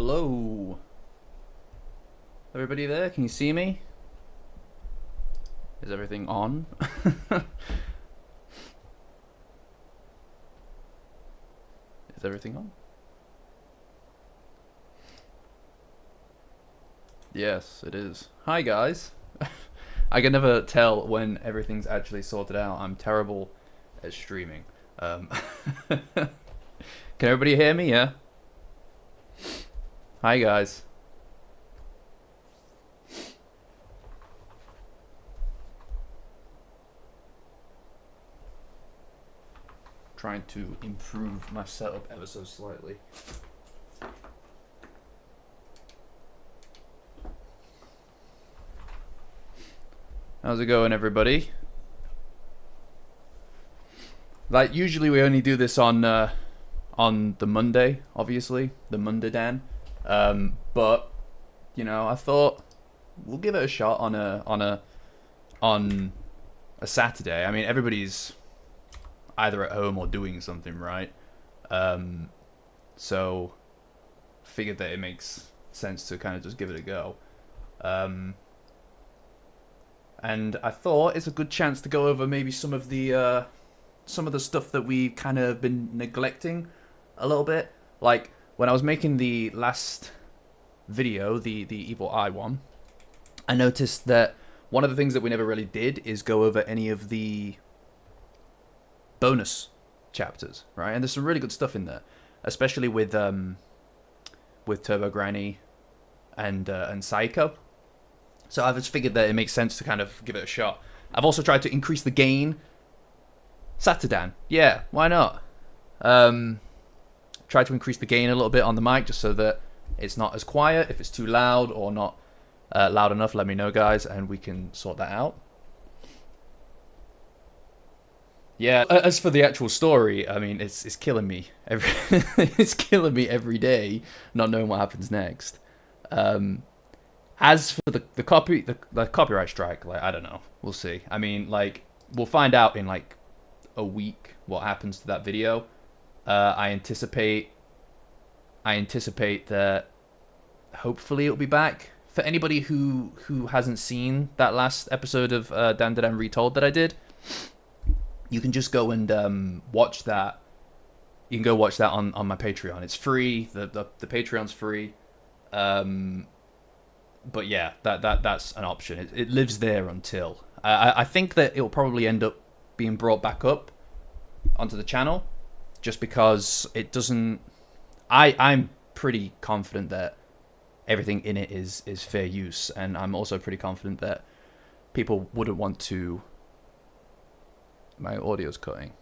Hello. Everybody there? Can you see me? Is everything on? Is everything on? Yes, it is. Hi guys. I can never tell when everything's actually sorted out. I'm terrible at streaming. Can everybody hear me? Yeah? Hi guys. Trying to improve my setup ever so slightly. How's it going, everybody? Like, usually we only do this on the Monday, obviously, the Dandadan. But you know, I thought we'll give it a shot on a Saturday. I mean, everybody's either at home or doing something, right? So figured that it makes sense to kind of just give it a go. And I thought it's a good chance to go over maybe some of the stuff that we've kind of been neglecting a little bit. Like when I was making the last video, the Evil Eye one, I noticed that one of the things that we never really did is go over any of the bonus chapters, right? And there's some really good stuff in there, especially with Turbo Granny and Psycho. So I've just figured that it makes sense to kind of give it a shot. I've also tried to increase the gain. Satadan, yeah, why not? Try to increase the gain a little bit on the mic just so that it's not as quiet. If it's too loud or not loud enough, let me know, guys, and we can sort that out. Yeah, as for the actual story, I mean, it's killing me. It's killing me every day, not knowing what happens next. As for the copyright strike, like, I don't know. We'll see. I mean, like, we'll find out in like a week what happens to that video. I anticipate that hopefully it'll be back. For anybody who hasn't seen that last episode of Dandadan Retold that I did, you can just go and watch that. You can go watch that on my Patreon. It's free. The Patreon's free. But yeah, that's an option. It lives there until I think that it'll probably end up being brought back up onto the channel, just because it doesn't. I'm pretty confident that everything in it is fair use, and I'm also pretty confident that people wouldn't want to. My audio's cutting.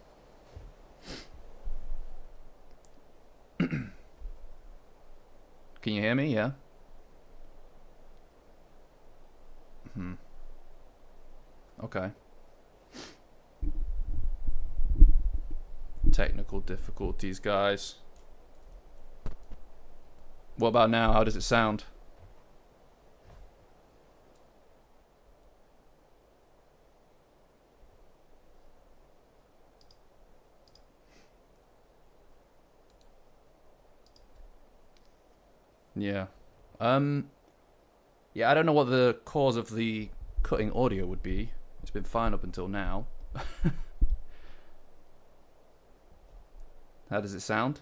Can you hear me? Yeah. Okay. Technical difficulties, guys. What about now? How does it sound? Yeah. Yeah, I don't know what the cause of the cutting audio would be. It's been fine up until now. How does it sound?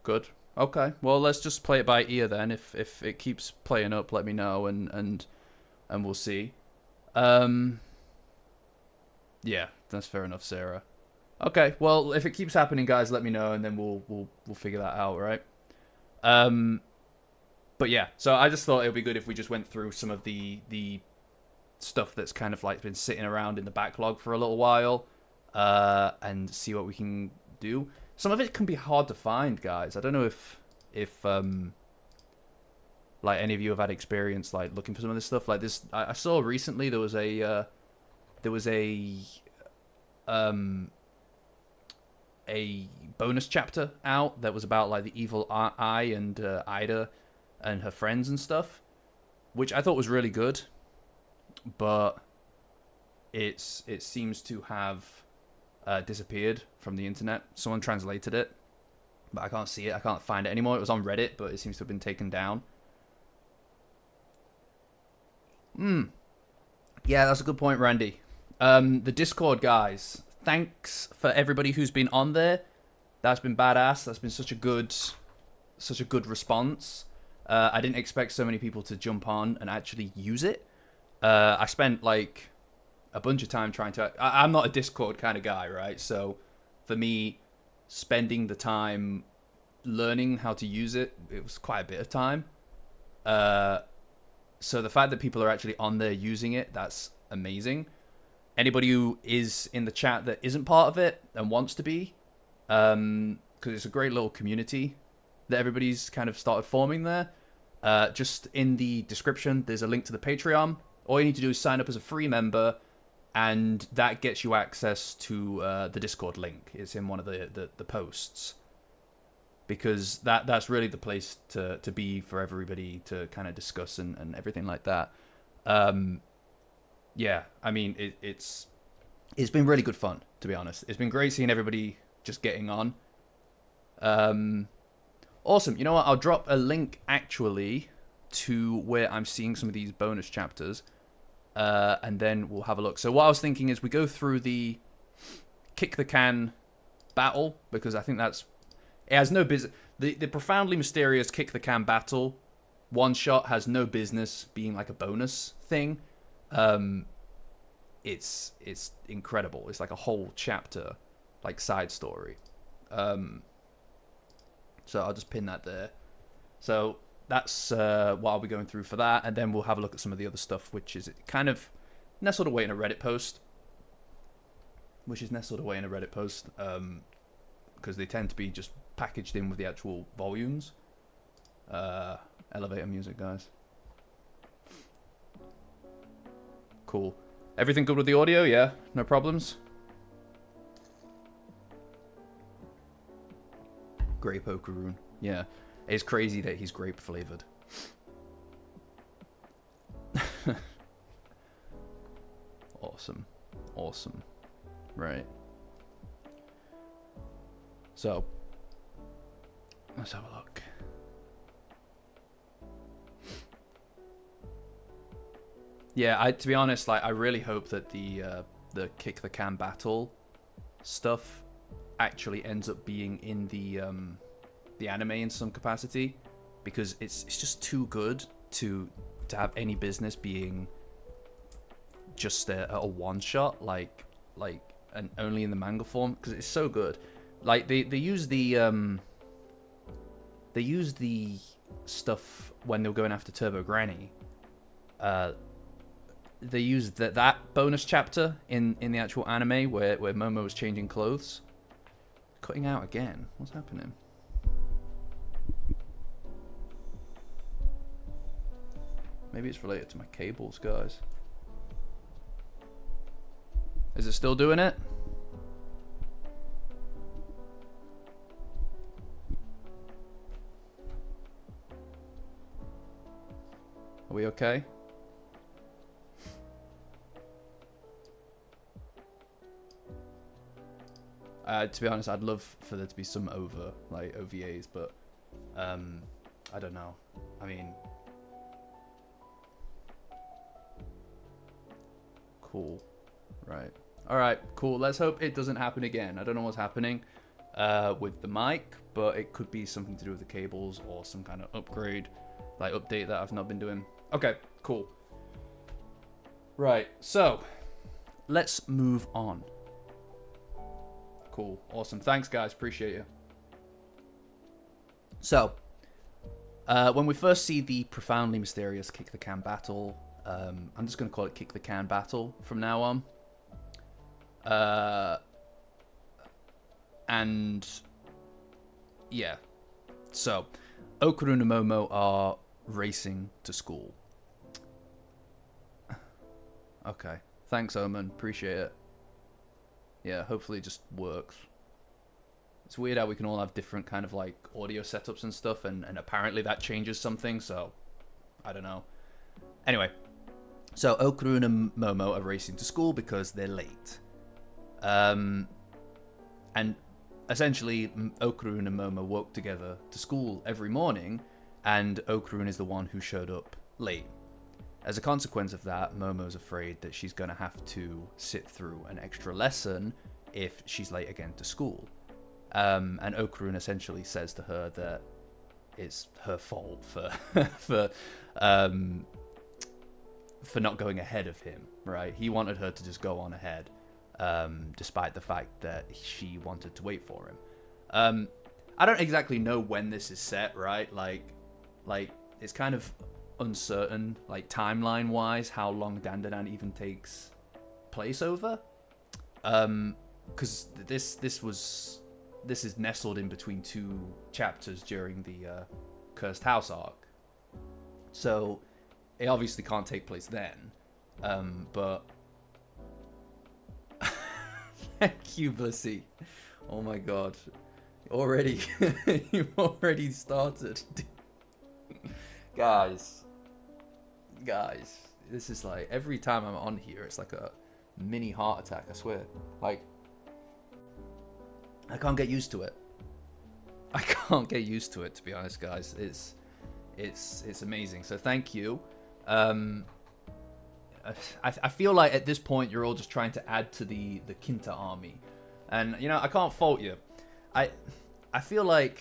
Good. Okay. Well, let's just play it by ear then. If it keeps playing up, let me know and we'll see. Yeah, that's fair enough, Sarah. Okay. Well, if it keeps happening, guys, let me know and then we'll figure that out, right? But yeah, so I just thought it would be good if we just went through some of the stuff that's kind of like been sitting around in the backlog for a little while, and see what we can do. Some of it can be hard to find, guys. I don't know if like any of you have had experience like looking for some of this stuff. Like this, I saw recently there was a bonus chapter out that was about like the evil eye and Aira and her friends and stuff, which I thought was really good, but it seems to have disappeared from the internet. Someone translated it, but I can't see it. I can't find it anymore. It was on Reddit, but it seems to have been taken down. Yeah, that's a good point, Randy. The Discord guys, thanks for everybody who's been on there. That's been badass. That's been such a good response. I didn't expect so many people to jump on and actually use it. I spent like a bunch of time trying to. I'm not a Discord kind of guy, right? So for me, spending the time learning how to use it, it was quite a bit of time. So the fact that people are actually on there using it, that's amazing. Anybody who is in the chat that isn't part of it and wants to be, because it's a great little community that everybody's kind of started forming there. Just in the description, there's a link to the Patreon. All you need to do is sign up as a free member, and that gets you access to the Discord link. It's in one of the posts. Because that's really the place to be for everybody to kind of discuss and everything like that. Yeah, I mean, it's been really good fun, to be honest. It's been great seeing everybody just getting on. Awesome. You know what? I'll drop a link, actually, to where I'm seeing some of these bonus chapters. And then we'll have a look. So what I was thinking is we go through the kick the can battle, because I think that's... It has no business. The profoundly mysterious kick the can battle one shot has no business being like a bonus thing. It's incredible. It's like a whole chapter, like side story. So I'll just pin that there. So that's what I'll be going through for that, and then we'll have a look at some of the other stuff, which is kind of nestled away in a Reddit post. Because they tend to be just packaged in with the actual volumes. Elevator music, guys. Cool. Everything good with the audio? Yeah, no problems. Grape Okarun. Yeah, it's crazy that he's grape flavored. Awesome. Right. So, let's have a look. Yeah, to be honest, like I really hope that the kick the can battle stuff actually ends up being in the anime in some capacity, because it's just too good to have any business being just a one shot like and only in the manga form, because it's so good. Like they use the stuff when they were going after Turbo Granny. They used that bonus chapter in the actual anime where Momo was changing clothes. Cutting out again. What's happening? Maybe it's related to my cables, guys. Is it still doing it? Are we okay? To be honest, I'd love for there to be some OVAs, but I don't know. I mean, cool. Right. All right, cool. Let's hope it doesn't happen again. I don't know what's happening with the mic, but it could be something to do with the cables or some kind of upgrade, like update that I've not been doing. Okay, cool. Right, so let's move on. Cool, awesome. Thanks, guys. Appreciate you. So, when we first see the profoundly mysterious kick the can battle, I'm just going to call it kick the can battle from now on. And yeah, so Okarun and Momo are racing to school. Okay, thanks, Omen. Appreciate it. Yeah, hopefully it just works. It's weird how we can all have different kind of like audio setups and stuff, and apparently that changes something, so I don't know. Anyway, so Okarun and Momo are racing to school because they're late. And essentially, Okarun and Momo walk together to school every morning, and Okarun is the one who showed up late. As a consequence of that, Momo's afraid that she's going to have to sit through an extra lesson if she's late again to school. And Okarun essentially says to her that it's her fault for not going ahead of him, right? He wanted her to just go on ahead, despite the fact that she wanted to wait for him. I don't exactly know when this is set, right? Like it's kind of uncertain, like timeline wise, how long Dandadan even takes place over, because this is nestled in between 2 chapters during the Cursed House arc, so it obviously can't take place then, but thank you, Blissy. Oh my god, already you've already started. Guys, this is like, every time I'm on here, it's like a mini heart attack, I swear. Like, I can't get used to it. I can't get used to it, to be honest, guys. It's amazing. So thank you. I feel like at this point you're all just trying to add to the Kinta army, and you know, I can't fault you. I feel like,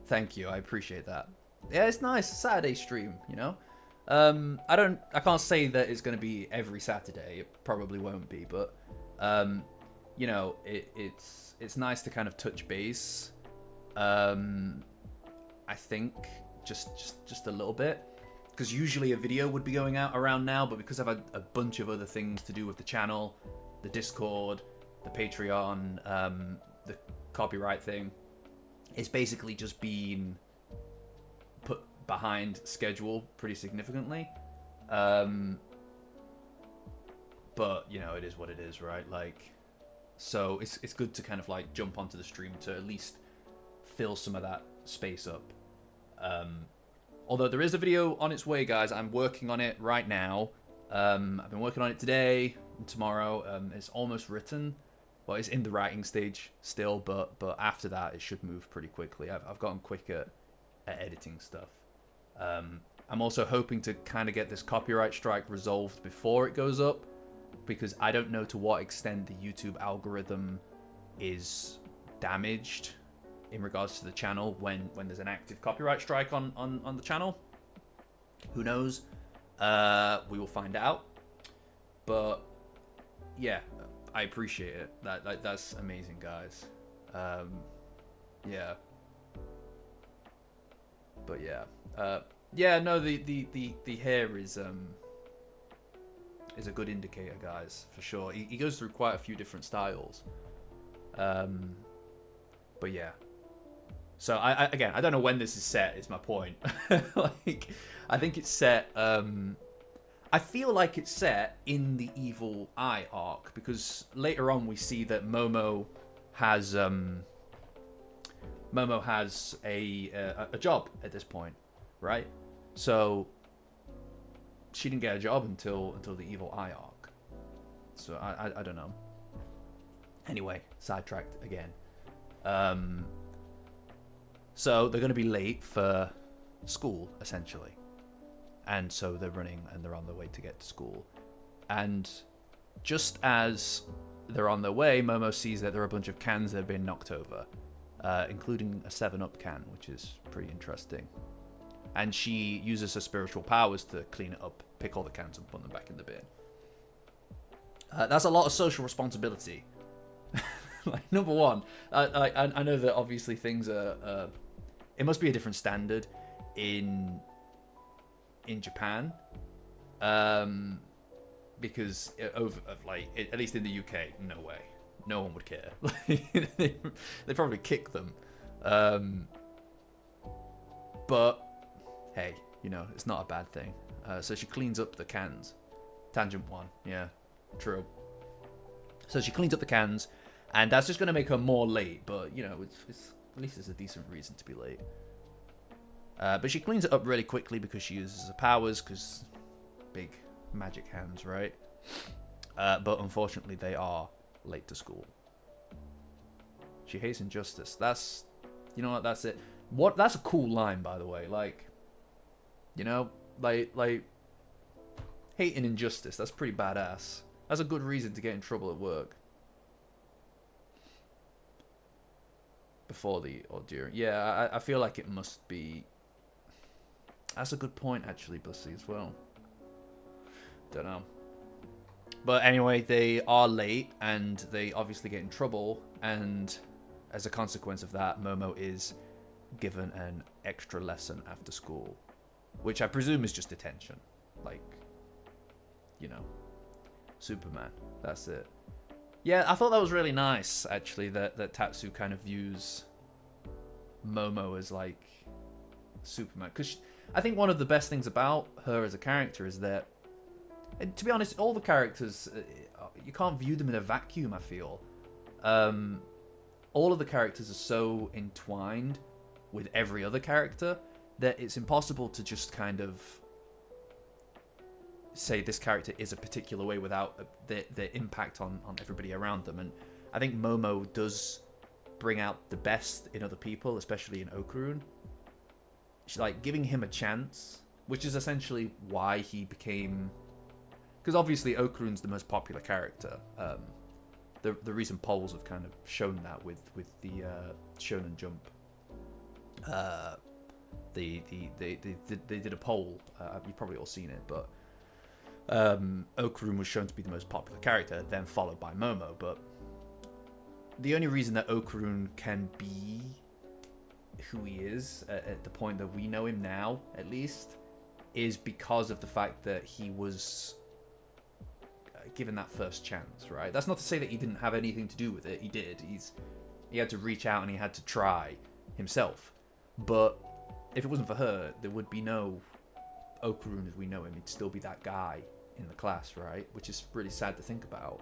thank you, I appreciate that. Yeah, it's nice. Saturday stream, you know. I can't say that it's going to be every Saturday. It probably won't be, but you know, it's nice to kind of touch base. I think just a little bit, because usually a video would be going out around now, but because I've had a bunch of other things to do with the channel, the Discord, the Patreon, the copyright thing, it's basically just been put behind schedule pretty significantly. But you know, it is what it is, right? Like, so it's good to kind of like jump onto the stream to at least fill some of that space up. Although there is a video on its way, guys. I'm working on it right now. I've been working on it today and tomorrow. It's almost written. Well, it's in the writing stage still, but after that it should move pretty quickly. I've gotten quick at editing stuff. I'm also hoping to kind of get this copyright strike resolved before it goes up, because I don't know to what extent the YouTube algorithm is damaged in regards to the channel when there's an active copyright strike on the channel. Who knows? We will find out. But yeah, I appreciate it. That's amazing, guys. Yeah. But yeah, yeah. No, the hair is a good indicator, guys, for sure. He goes through quite a few different styles. But yeah. So again, I don't know when this is set. Is my point. Like, I think it's set. I feel like it's set in the Evil Eye arc, because later on we see that Momo has a job at this point, right? So she didn't get a job until the Evil Eye arc. So I don't know. Anyway, sidetracked again. So they're going to be late for school, essentially. And so they're running and they're on their way to get to school. And just as they're on their way, Momo sees that there are a bunch of cans that have been knocked over, including a 7-Up can, which is pretty interesting. And she uses her spiritual powers to clean it up, pick all the cans and put them back in the bin. That's a lot of social responsibility. Like, number one, I know that obviously things are... it must be a different standard in Japan, because at least in the UK, no way, no one would care. They probably kick them, but hey, you know, it's not a bad thing. So she cleans up the cans. Tangent one, yeah, true. So she cleans up the cans, and that's just going to make her more late. But you know, it's at least it's a decent reason to be late. But she cleans it up really quickly because she uses her powers, because big magic hands, right? But unfortunately, they are late to school. She hates injustice. That's, you know what? That's it. What? That's a cool line, by the way. Like, you know, like hating injustice. That's pretty badass. That's a good reason to get in trouble at work. Before the or during. Yeah, I feel like it must be. That's a good point, actually, Bussy, as well. Don't know. But anyway, they are late, and they obviously get in trouble, and as a consequence of that, Momo is given an extra lesson after school, which I presume is just detention. Like, you know, Superman. That's it. Yeah, I thought that was really nice, actually, that Tatsu kind of views Momo as, like, Superman. Because I think one of the best things about her as a character is that, and to be honest, all the characters, you can't view them in a vacuum, I feel. All of the characters are so entwined with every other character that it's impossible to just kind of say this character is a particular way without the impact on everybody around them. And I think Momo does bring out the best in other people, especially in Okarun. She's like giving him a chance, which is essentially why he became... Because obviously Okarun's the most popular character. The recent polls have kind of shown that with the Shonen Jump. They did a poll. You've probably all seen it, but Okarun was shown to be the most popular character, then followed by Momo. But the only reason that Okarun can be who he is at the point that we know him now, at least, is because of the fact that he was given that first chance, right? That's not to say that he didn't have anything to do with it. He did. He had to reach out and he had to try himself. But if it wasn't for her, there would be no Okarun as we know him. He'd still be that guy in the class, right? Which is really sad to think about.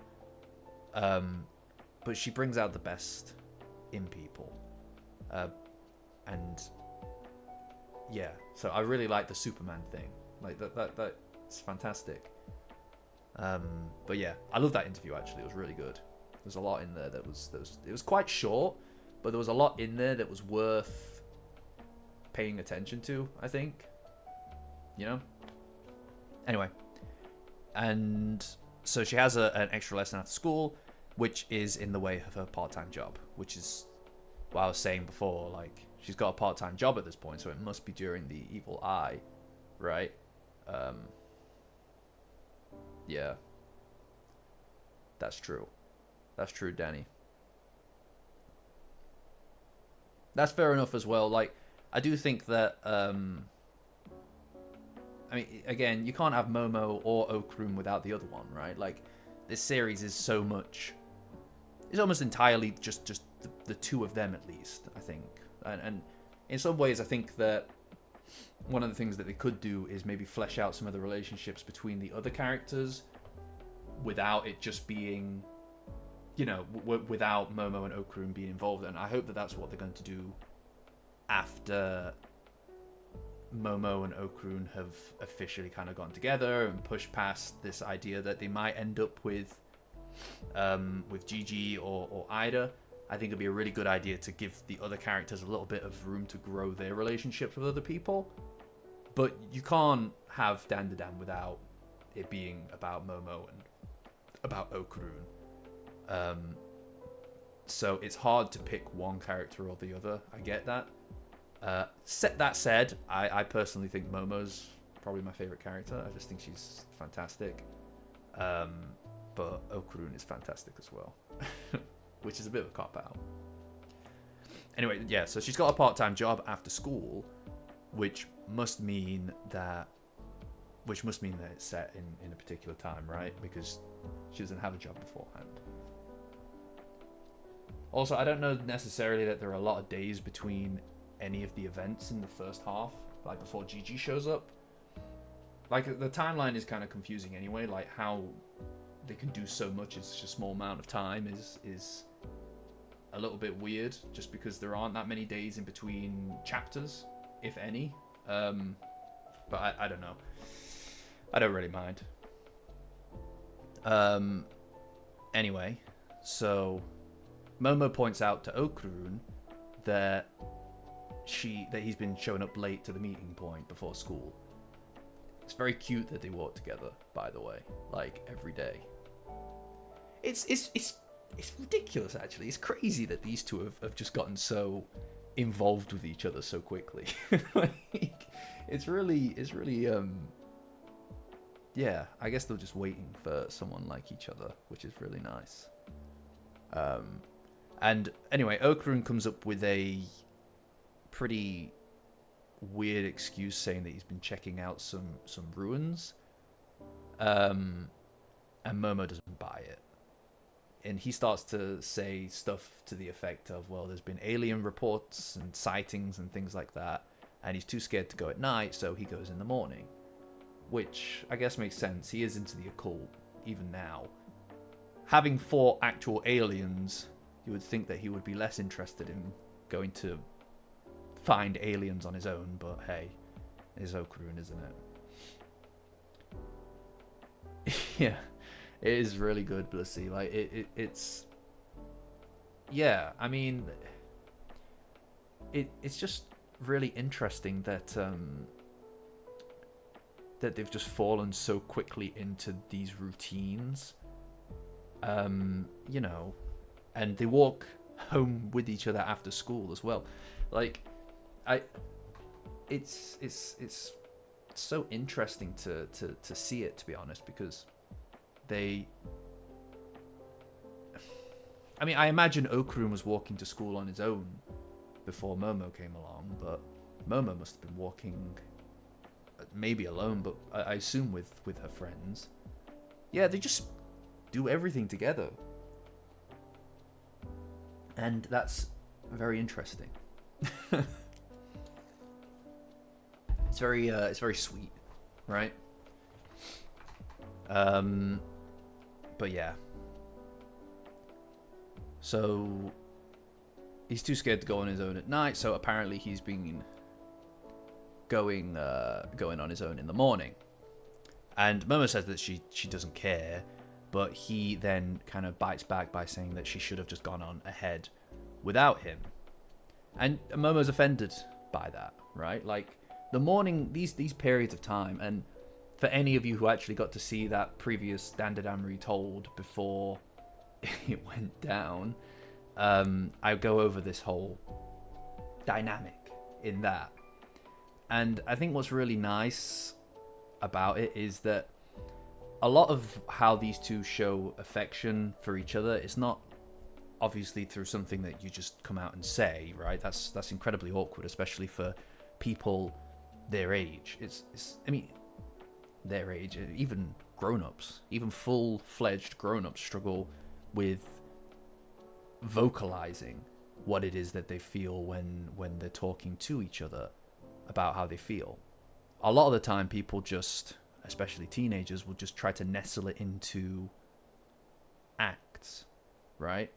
But she brings out the best in people. And yeah, so I really like the Superman thing. Like that's fantastic. But yeah, I love that interview, actually. It was really good. There's a lot in there that was it was quite short, but there was a lot in there that was worth paying attention to, I think. You know? Anyway. And so she has an extra lesson after school, which is in the way of her part-time job, which is what I was saying before. Like, she's got a part-time job at this point, so it must be during the evil eye, right? Yeah. That's true. That's true, Danny. That's fair enough as well. Like, I do think that, I mean, again, you can't have Momo or Okarun without the other one, right? Like, this series is so much... It's almost entirely just the two of them, at least, I think. And in some ways, I think that one of the things that they could do is maybe flesh out some of the relationships between the other characters without it just being, you know, without Momo and Okarun being involved. And I hope that that's what they're going to do after Momo and Okarun have officially kind of gone together and pushed past this idea that they might end up with Gigi or Aira. I think it'd be a really good idea to give the other characters a little bit of room to grow their relationships with other people. But you can't have Dandadan without it being about Momo and about Okarun. So it's hard to pick one character or the other. I get that. That said, I personally think Momo's probably my favorite character. I just think she's fantastic. But Okarun is fantastic as well. Which is a bit of a cop-out. Anyway, yeah, so she's got a part-time job after school, which must mean that it's set in a particular time, right? Because she doesn't have a job beforehand. Also, I don't know necessarily that there are a lot of days between any of the events in the first half, like before Gigi shows up. Like, the timeline is kind of confusing anyway, like how they can do so much in such a small amount of time is a little bit weird, just because there aren't that many days in between chapters, if any. But I don't know. I don't really mind. Anyway, so Momo points out to Okarun that he's been showing up late to the meeting point before school. It's very cute that they walk together, by the way, like every day. It's ridiculous, actually. It's crazy that these two have just gotten so involved with each other so quickly. Like, it's really yeah, I guess they're just waiting for someone like each other, which is really nice. And anyway, Okarun comes up with a pretty weird excuse saying that he's been checking out some ruins. And Momo doesn't buy it. And he starts to say stuff to the effect of, well, there's been alien reports and sightings and things like that, and he's too scared to go at night, so he goes in the morning. Which I guess makes sense. He is into the occult, even now. Having fought actual aliens, you would think that he would be less interested in going to find aliens on his own, but hey, it's Okarun, isn't it? Yeah, it is really good, Blissy. Like, it's... Yeah, I mean... It's just really interesting that... that they've just fallen so quickly into these routines. You know, and they walk home with each other after school as well. Like, it's so interesting to see it, to be honest, because I mean, I imagine Okarun was walking to school on his own before Momo came along, but Momo must have been walking maybe alone, but I assume with her friends. Yeah, they just do everything together. And that's very interesting. It's very sweet, right? But yeah. So he's too scared to go on his own at night, so apparently he's been going on his own in the morning. And Momo says that she doesn't care, but he then kind of bites back by saying that she should have just gone on ahead without him. And Momo's offended by that, right? Like, the morning, these periods of time, and for any of you who actually got to see that previous Dandadan Retold before it went down, I go over this whole dynamic in that. And I think what's really nice about it is that a lot of how these two show affection for each other is not obviously through something that you just come out and say, right? That's incredibly awkward, especially for people their age. I mean, their age, even grown-ups, even full-fledged grown-ups struggle with vocalizing what it is that they feel when they're talking to each other about how they feel. A lot of the time, people just, especially teenagers, will just try to nestle it into acts, right?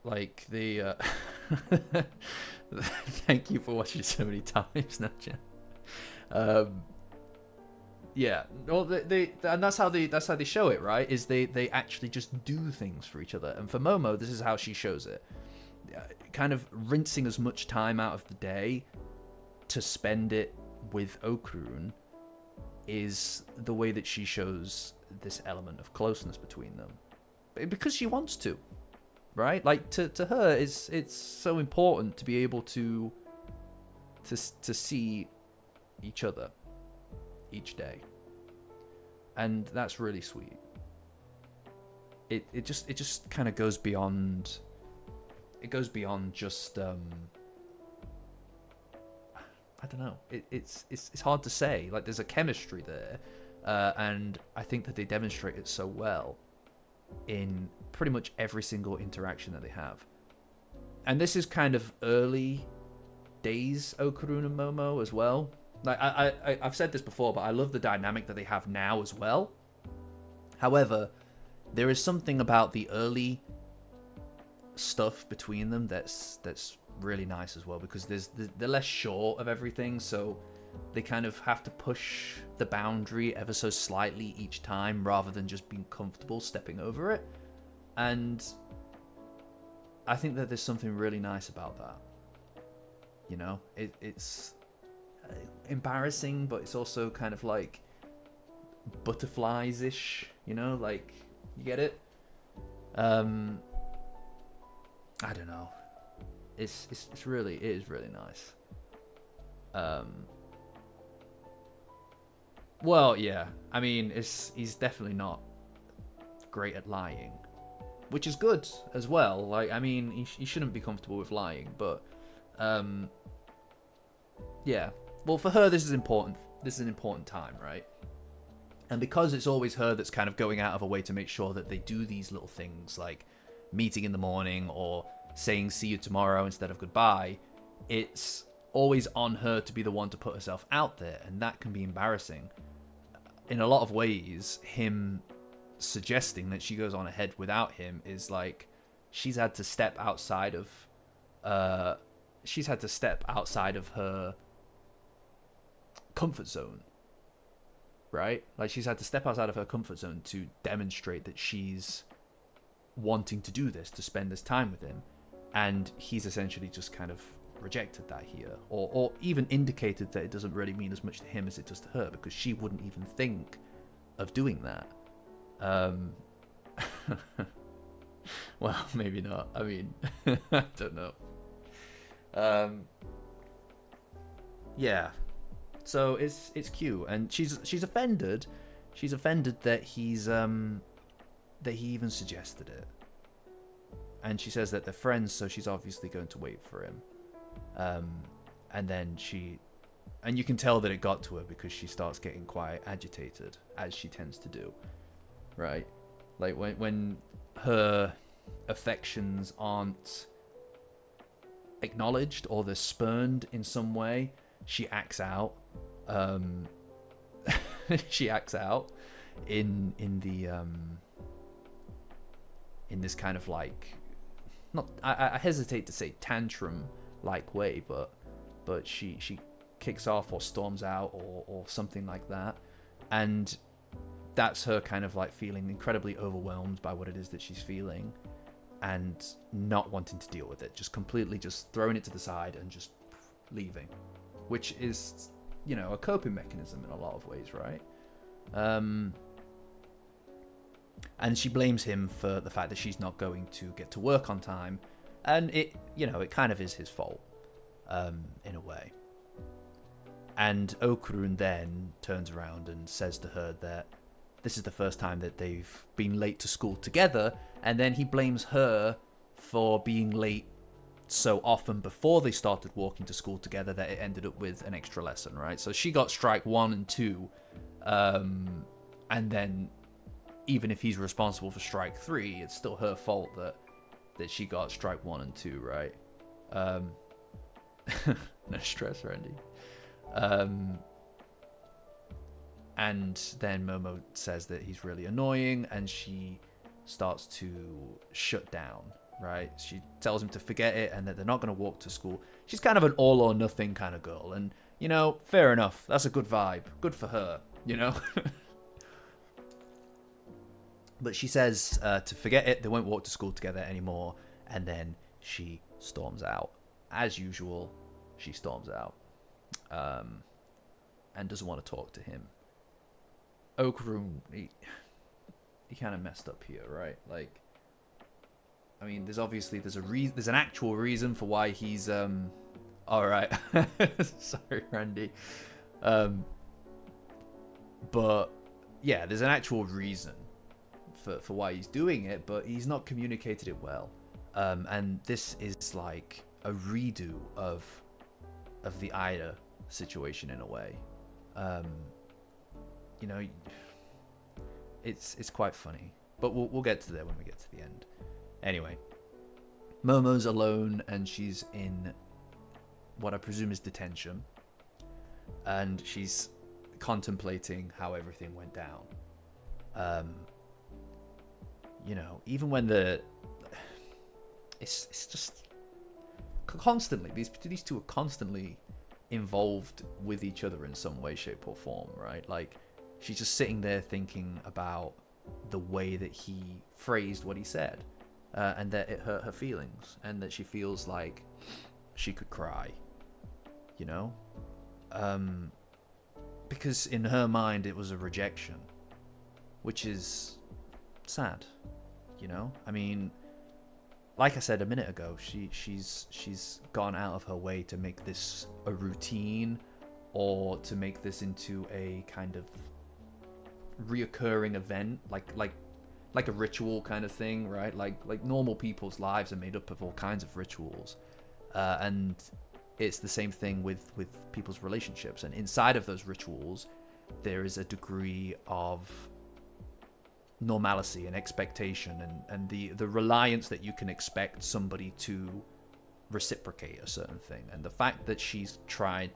Like the thank you for watching so many times, Nacha. Yeah, well, and that's how they show it, right? Is they actually just do things for each other. And for Momo, this is how she shows it. Kind of rinsing as much time out of the day to spend it with Okarun is the way that she shows this element of closeness between them, because she wants to, right? Like, to her, it's so important to be able to see each other each day, and that's really sweet. It just kind of goes beyond. It goes beyond just I don't know. It's hard to say. Like, there's a chemistry there, and I think that they demonstrate it so well in pretty much every single interaction that they have. And this is kind of early days Okarun and Momo as well. Like, I've said this before, but I love the dynamic that they have now as well. However, there is something about the early stuff between them that's really nice as well, because they're less sure of everything. So they kind of have to push the boundary ever so slightly each time rather than just being comfortable stepping over it. And I think that there's something really nice about that. You know, it's embarrassing, but it's also kind of like butterflies-ish, you know, like, you get it? I don't know. It is really nice. Well, yeah. I mean, he's definitely not great at lying, which is good as well. Like, I mean, he shouldn't be comfortable with lying, but yeah. Well, for her, this is important. This is an important time, right? And because it's always her that's kind of going out of her way to make sure that they do these little things, like meeting in the morning or saying see you tomorrow instead of goodbye, it's always on her to be the one to put herself out there, and that can be embarrassing. In a lot of ways, him suggesting that she goes on ahead without him is like she's had to step outside of her comfort zone, right? Like, she's had to step outside of her comfort zone to demonstrate that she's wanting to do this, to spend this time with him, and he's essentially just kind of rejected that here, or even indicated that it doesn't really mean as much to him as it does to her, because she wouldn't even think of doing that. Well, maybe not. I mean, I don't know. Yeah. So it's cute, and she's offended. She's offended that he even suggested it, and she says that they're friends, so she's obviously going to wait for him. And then and you can tell that it got to her because she starts getting quite agitated, as she tends to do, right? Like when her affections aren't acknowledged or they're spurned in some way, she acts out. She acts out in this kind of like, not, I hesitate to say tantrum like way, but she kicks off or storms out or something like that, and that's her kind of like feeling incredibly overwhelmed by what it is that she's feeling and not wanting to deal with it, just completely just throwing it to the side and just leaving, which is, you know, a coping mechanism in a lot of ways, right? And she blames him for the fact that she's not going to get to work on time, and it, you know, it kind of is his fault, in a way. And Okarun then turns around and says to her that this is the first time that they've been late to school together, and then he blames her for being late so often before they started walking to school together that it ended up with an extra lesson, right? So she got strike 1 and 2, and then even if he's responsible for strike 3, it's still her fault that she got strike 1 and 2, right? No stress, Randy. And then Momo says that he's really annoying, and she starts to shut down, right? She tells him to forget it and that they're not going to walk to school. She's kind of an all or nothing kind of girl, and, you know, fair enough. That's a good vibe. Good for her, you know? But she says to forget it, they won't walk to school together anymore, and then she storms out. As usual, she storms out, and doesn't want to talk to him. Okarun, he kind of messed up here, right? Like, I mean, there's an actual reason for why he's all right. Sorry, Randy. But yeah, there's an actual reason for why he's doing it, but he's not communicated it well. And this is like a redo of the Aira situation in a way. You know, it's quite funny, but we'll get to there when we get to the end. Anyway, Momo's alone, and she's in what I presume is detention, and she's contemplating how everything went down. You know, even when it's just constantly these two are constantly involved with each other in some way, shape, or form, right? Like, she's just sitting there thinking about the way that he phrased what he said, and that it hurt her feelings, and that she feels like she could cry, you know? Because in her mind it was a rejection, which is sad, you know? I mean, like I said a minute ago, she's gone out of her way to make this a routine, or to make this into a kind of reoccurring event, like a ritual kind of thing, right? Like normal people's lives are made up of all kinds of rituals, and it's the same thing with people's relationships. And inside of those rituals, there is a degree of normalcy and expectation, and the reliance that you can expect somebody to reciprocate a certain thing. And the fact that she's tried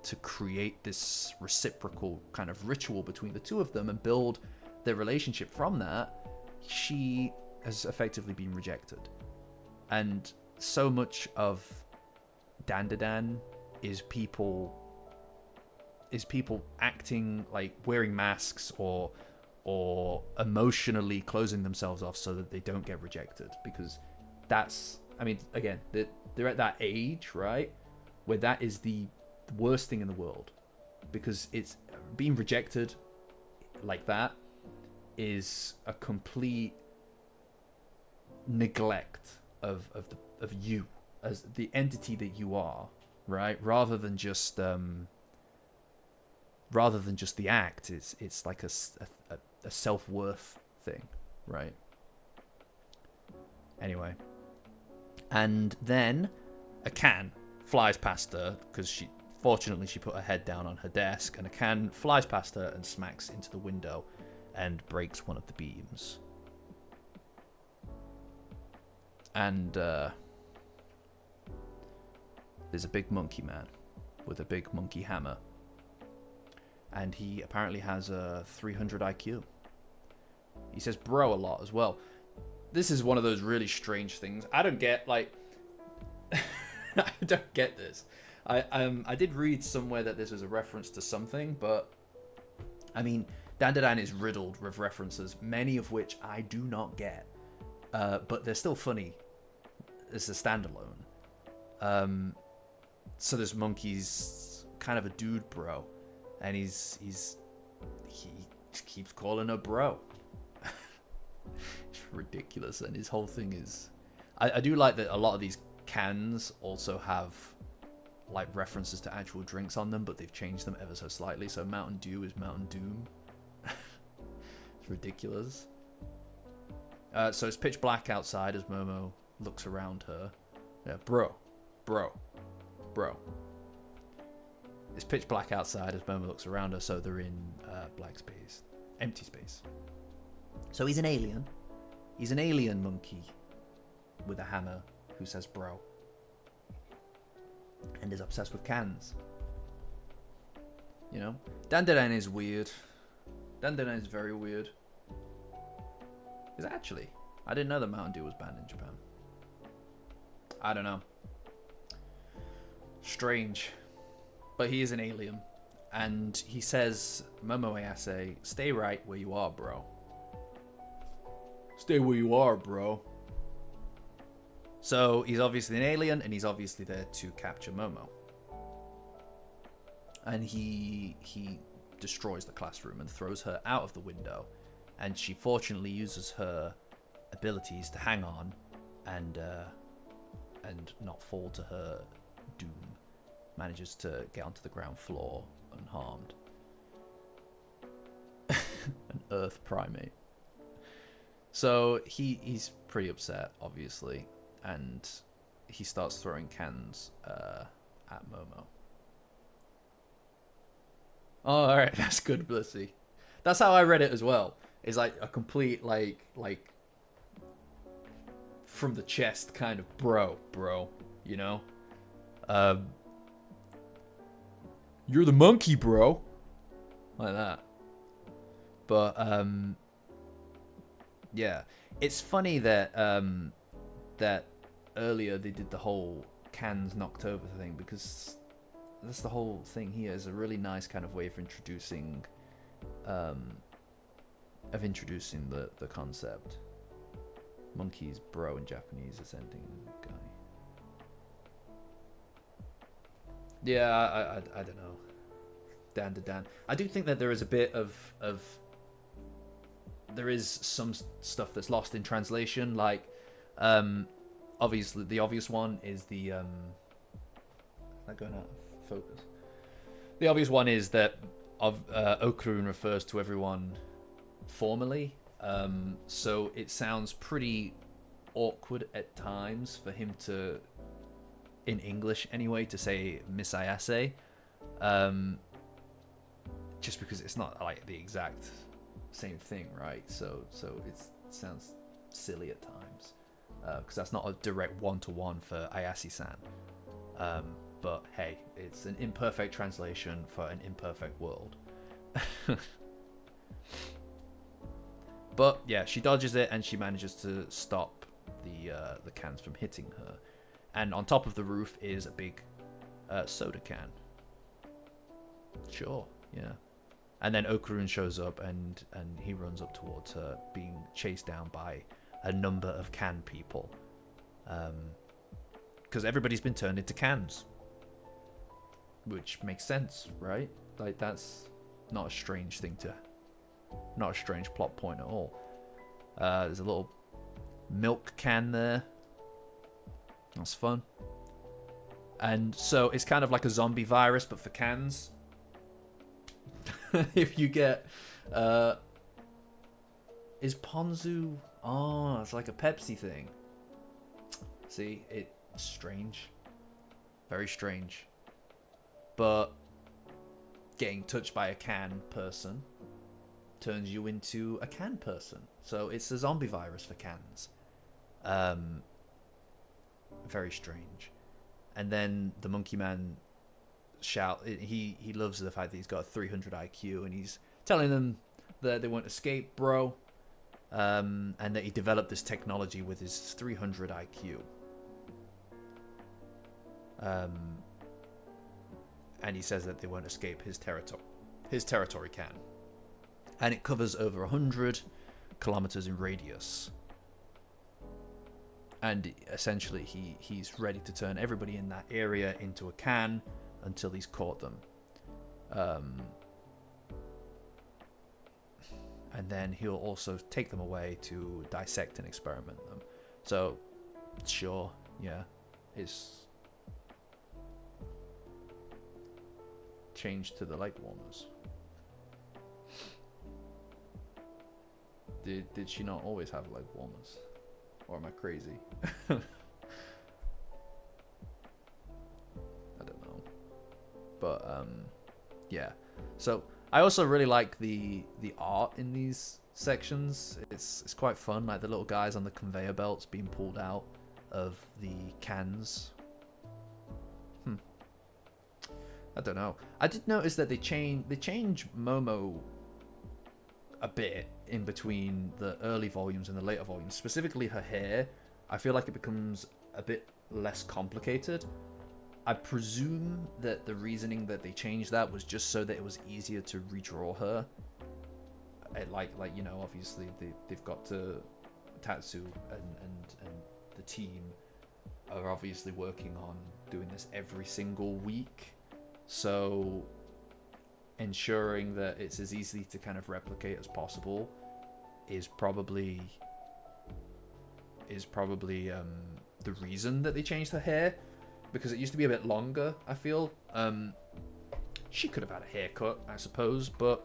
to create this reciprocal kind of ritual between the two of them and build their relationship from that, she has effectively been rejected. And so much of Dandadan is people acting like wearing masks, or emotionally closing themselves off so that they don't get rejected. Because that's, I mean, again, they're at that age, right, where that is the worst thing in the world, because it's being rejected like that is a complete neglect of you as the entity that you are, right? Rather than just the act. It's like a self-worth thing, right? Anyway, and then a can flies past her, because fortunately she put her head down on her desk, and a can flies past her and smacks into the window and breaks one of the beams. And there's a big monkey man with a big monkey hammer, and he apparently has a 300 IQ. He says bro a lot as well. This is one of those really strange things. I don't get, like, I don't get this. I did read somewhere that this was a reference to something, but I mean, Dandadan is riddled with references, many of which I do not get, but they're still funny as a standalone. So this monkey's kind of a dude bro, and he keeps calling her bro. It's ridiculous, and his whole thing is, I do like that a lot of these cans also have like references to actual drinks on them, but they've changed them ever so slightly. So Mountain Dew is Mountain Doom. It's ridiculous. So it's pitch black outside as Momo looks around her. Yeah, bro. It's pitch black outside as Momo looks around her, so they're in black space, empty space. So he's an alien. He's an alien monkey with a hammer who says bro, and is obsessed with cans. You know, Dandadan is weird. Dandadan is very weird. Is it actually? I didn't know that Mountain Dew was banned in Japan. I don't know. Strange. But he is an alien. And he says, Momo Ayase, stay right where you are, bro. Stay where you are, bro. So he's obviously an alien, and he's obviously there to capture Momo. And he destroys the classroom and throws her out of the window. And she fortunately uses her abilities to hang on and not fall to her doom. Manages to get onto the ground floor unharmed. An Earth primate. So he's pretty upset, obviously, and he starts throwing cans at Momo. Oh, all right, that's good, Blissy. That's how I read it as well. It's like a complete like from the chest kind of bro, you know. You're the monkey, bro. Like that. But yeah, it's funny that that earlier they did the whole cans knocked over thing, because that's the whole thing here. Is a really nice kind of way of introducing, the concept. Monkey's bro in Japanese, ascending guy. Yeah, I don't know. Dandadan. I do think that there is a bit of there is some stuff that's lost in translation. Like, obviously the obvious one is the not going out of focus. The obvious one is that Okarun refers to everyone formally. So it sounds pretty awkward at times for him to, in English anyway, to say Misayase. Just because it's not like the exact same thing, right? So it sounds silly at times. Because that's not a direct one-to-one for Ayase-san. But hey, it's an imperfect translation for an imperfect world. But yeah, she dodges it and she manages to stop the cans from hitting her. And on top of the roof is a big soda can. Sure, yeah. And then Okarun shows up and he runs up towards her, being chased down by a number of can people. Because everybody's been turned into cans. Which makes sense, right? Like, that's not a strange thing to... Not a strange plot point at all. There's a little milk can there. That's fun. And so it's kind of like a zombie virus, but for cans. If you get... is Ponzu... Oh, it's like a Pepsi thing. See, it's strange. Very strange. But getting touched by a can person turns you into a can person. So it's a zombie virus for cans. Very strange. And then the monkey man he loves the fact that he's got 300 IQ, and he's telling them that they won't escape, bro. And that he developed this technology with his 300 IQ. And he says that they won't escape his territory. His territory can. And it covers over 100 kilometers in radius. And essentially he's ready to turn everybody in that area into a can until he's caught them. And then he'll also take them away to dissect and experiment them. So, sure, yeah, it's changed to the leg warmers. Did she not always have leg warmers? Or am I crazy? I don't know. But yeah. So I also really like the art in these sections. It's quite fun, like the little guys on the conveyor belts being pulled out of the cans. I don't know. I did notice that they change Momo a bit in between the early volumes and the later volumes. Specifically her hair. I feel like it becomes a bit less complicated. I presume that the reasoning that they changed that was just so that it was easier to redraw her. Like you know, obviously they've got to... Tatsu and the team are obviously working on doing this every single week. So ensuring that it's as easy to kind of replicate as possible is probably the reason that they changed her hair, because it used to be a bit longer, I feel. She could have had a haircut, I suppose, but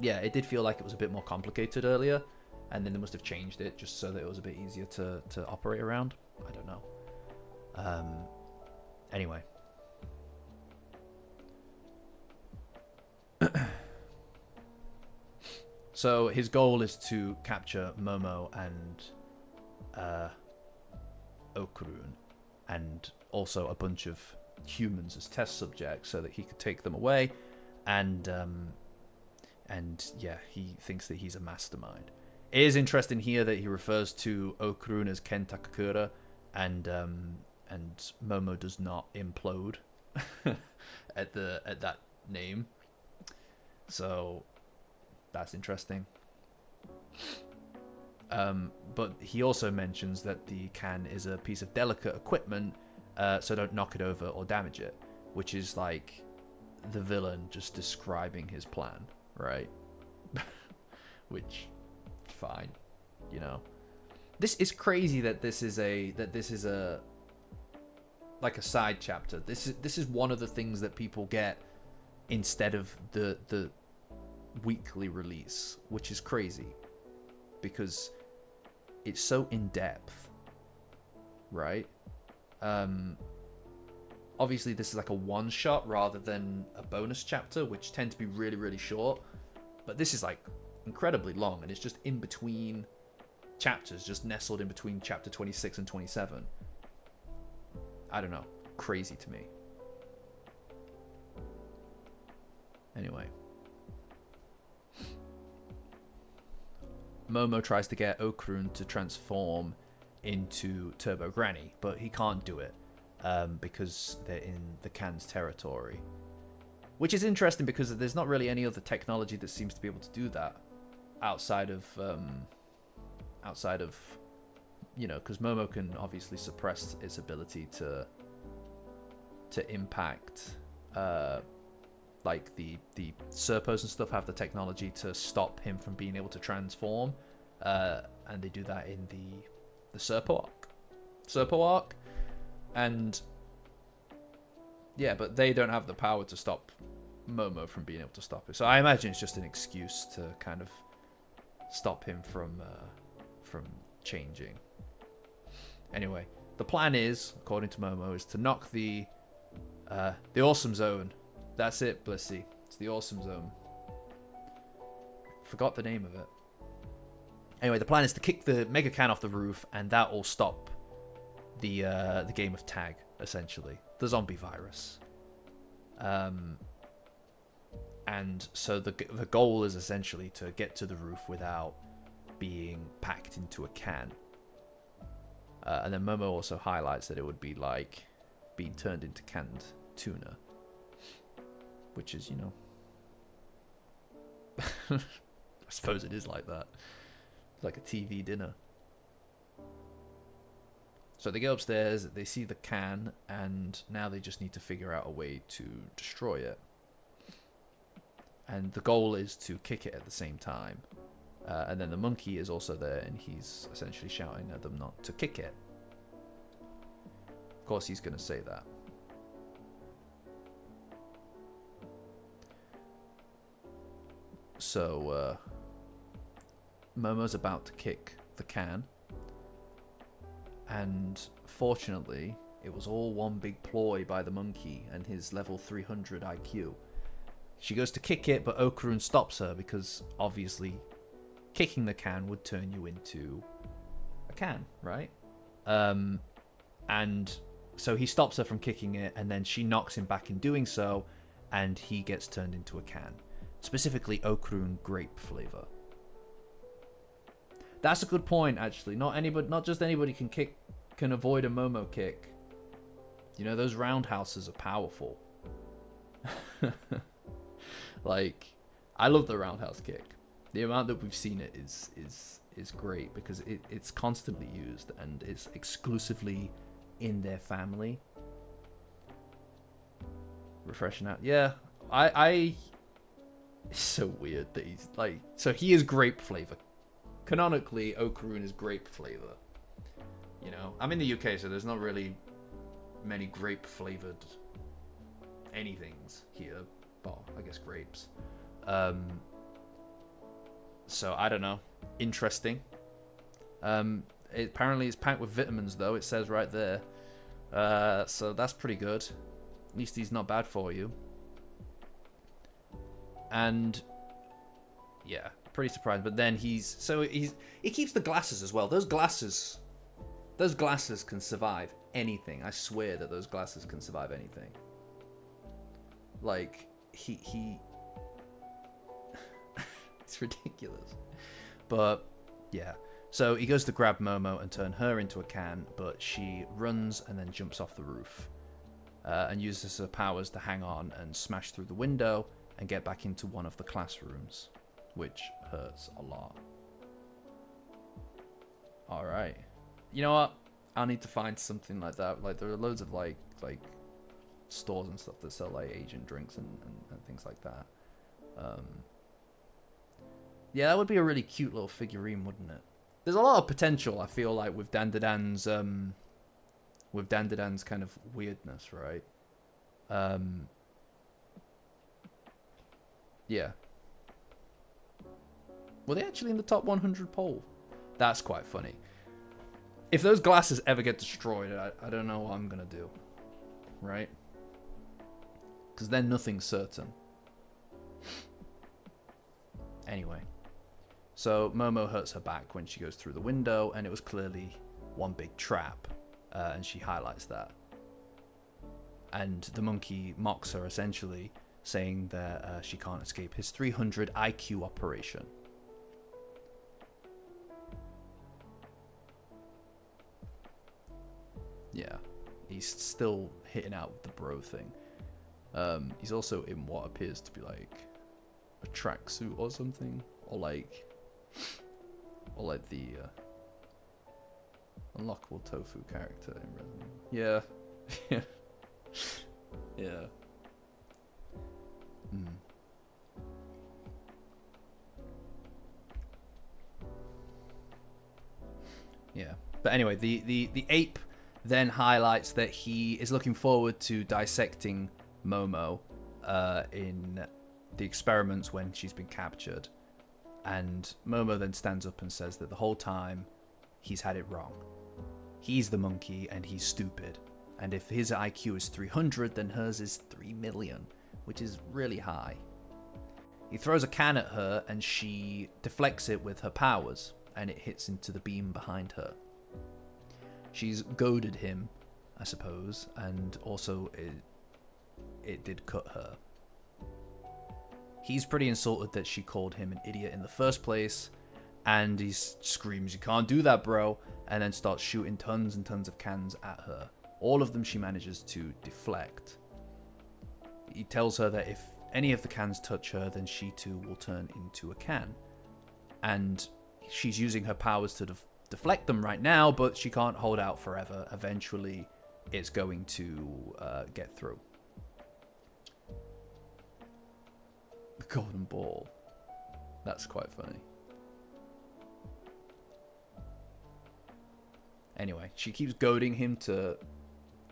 yeah, it did feel like it was a bit more complicated earlier, and then they must have changed it just so that it was a bit easier to operate around. I don't know. Anyway. So his goal is to capture Momo and Okarun, and also a bunch of humans as test subjects, so that he could take them away. And yeah, he thinks that he's a mastermind. It is interesting here that he refers to Okarun as Ken Takakura, and Momo does not implode at that name. So that's interesting. But he also mentions that the can is a piece of delicate equipment, so don't knock it over or damage it, which is like the villain just describing his plan, right? Which, fine, you know. This is crazy that this is a like a side chapter. This is one of the things that people get instead of the weekly release, which is crazy because it's so in depth, right? Obviously this is like a one shot rather than a bonus chapter, which tend to be really, really short, but this is like incredibly long, and it's just in between chapters, just nestled in between chapter 26 and 27. I don't know, crazy to me. Anyway, Momo tries to get Okarun to transform into Turbo Granny, but he can't do it because they're in the can's territory. Which is interesting because there's not really any other technology that seems to be able to do that outside of you know, because Momo can obviously suppress its ability to impact. Like the Serpos and stuff have the technology to stop him from being able to transform, and they do that in the Serpo arc, and yeah, but they don't have the power to stop Momo from being able to stop it. So I imagine it's just an excuse to kind of stop him from changing. Anyway, the plan is, according to Momo, is to knock the Awesome Zone. That's it, Blissy. It's the Awesome Zone. Forgot the name of it. Anyway, the plan is to kick the Mega Can off the roof, and that will stop the game of tag, essentially. The zombie virus. And so the goal is essentially to get to the roof without being packed into a can. And then Momo also highlights that it would be like being turned into canned tuna. Which is, you know... I suppose it is like that. It's like a TV dinner. So they go upstairs, they see the can, and now they just need to figure out a way to destroy it. And the goal is to kick it at the same time. And then the monkey is also there, and he's essentially shouting at them not to kick it. Of course he's going to say that. So, Momo's about to kick the can. And fortunately, it was all one big ploy by the monkey and his level 300 IQ. She goes to kick it, but Okarun stops her because obviously kicking the can would turn you into a can, right? And so he stops her from kicking it, and then she knocks him back in doing so, and he gets turned into a can. Specifically, Okarun grape flavor. That's a good point, actually. Not just anybody can avoid a Momo kick. You know, those roundhouses are powerful. Like, I love the roundhouse kick. The amount that we've seen it is great because it's constantly used and it's exclusively in their family. Refreshing out. Yeah, it's so weird that he's like... So he is grape flavor. Canonically, Okarun is grape flavor. You know, I'm in the UK, so there's not really many grape flavored anythings here. Well, I guess grapes. So I don't know. Interesting. Apparently it's packed with vitamins, though. It says right there. So that's pretty good. At least he's not bad for you. And yeah, pretty surprised. But then he keeps the glasses as well. Those glasses can survive anything. I swear that those glasses can survive anything. Like he it's ridiculous. But yeah. So he goes to grab Momo and turn her into a can, but she runs and then jumps off the roof. and uses her powers to hang on and smash through the window and get back into one of the classrooms, which hurts a lot. Alright. You know what? I'll need to find something like that. Like, there are loads of, like stores and stuff that sell, like, Asian drinks and things like that. Yeah, that would be a really cute little figurine, wouldn't it? There's a lot of potential, I feel like, with Dandadan's kind of weirdness, right? Yeah. Were they actually in the top 100 poll? That's quite funny. If those glasses ever get destroyed, I don't know what I'm gonna do. Right? Because then nothing's certain. Anyway. So Momo hurts her back when she goes through the window, and it was clearly one big trap. And she highlights that. And the monkey mocks her, essentially, saying that she can't escape his 300 IQ operation. Yeah, he's still hitting out with the bro thing. He's also in what appears to be like a tracksuit or something, or like the unlockable tofu character in Resident Evil. Yeah. Yeah. Yeah. But anyway, the ape then highlights that he is looking forward to dissecting Momo in the experiments when she's been captured. And Momo then stands up and says that the whole time he's had it wrong. He's the monkey and he's stupid. And if his IQ is 300, then hers is 3 million, which is really high. He throws a can at her and she deflects it with her powers, and it hits into the beam behind her. She's goaded him, I suppose, and also it did cut her. He's pretty insulted that she called him an idiot in the first place, and he screams, "You can't do that, bro," and then starts shooting tons and tons of cans at her. All of them she manages to deflect. He tells her that if any of the cans touch her, then she too will turn into a can. And she's using her powers to deflect them right now, but she can't hold out forever. Eventually, it's going to get through. The golden ball. That's quite funny. Anyway, she keeps goading him to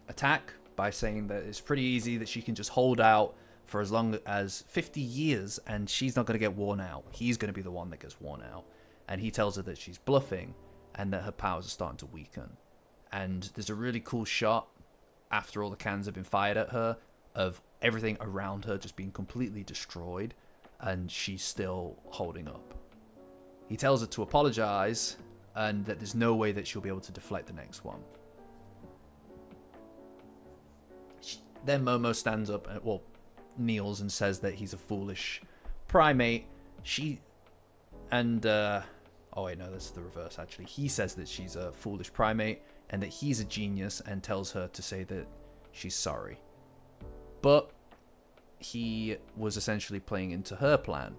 attack by saying that it's pretty easy, that she can just hold out for as long as 50 years and she's not going to get worn out. He's going to be the one that gets worn out. And he tells her that she's bluffing and that her powers are starting to weaken. And there's a really cool shot after all the cans have been fired at her of everything around her just being completely destroyed, and she's still holding up. He tells her to apologize and that there's no way that she'll be able to deflect the next one. Then Momo stands up and, well, kneels and says that he's a foolish primate. Oh wait, no, that's the reverse actually. He says that she's a foolish primate and that he's a genius, and tells her to say that she's sorry. But he was essentially playing into her plan,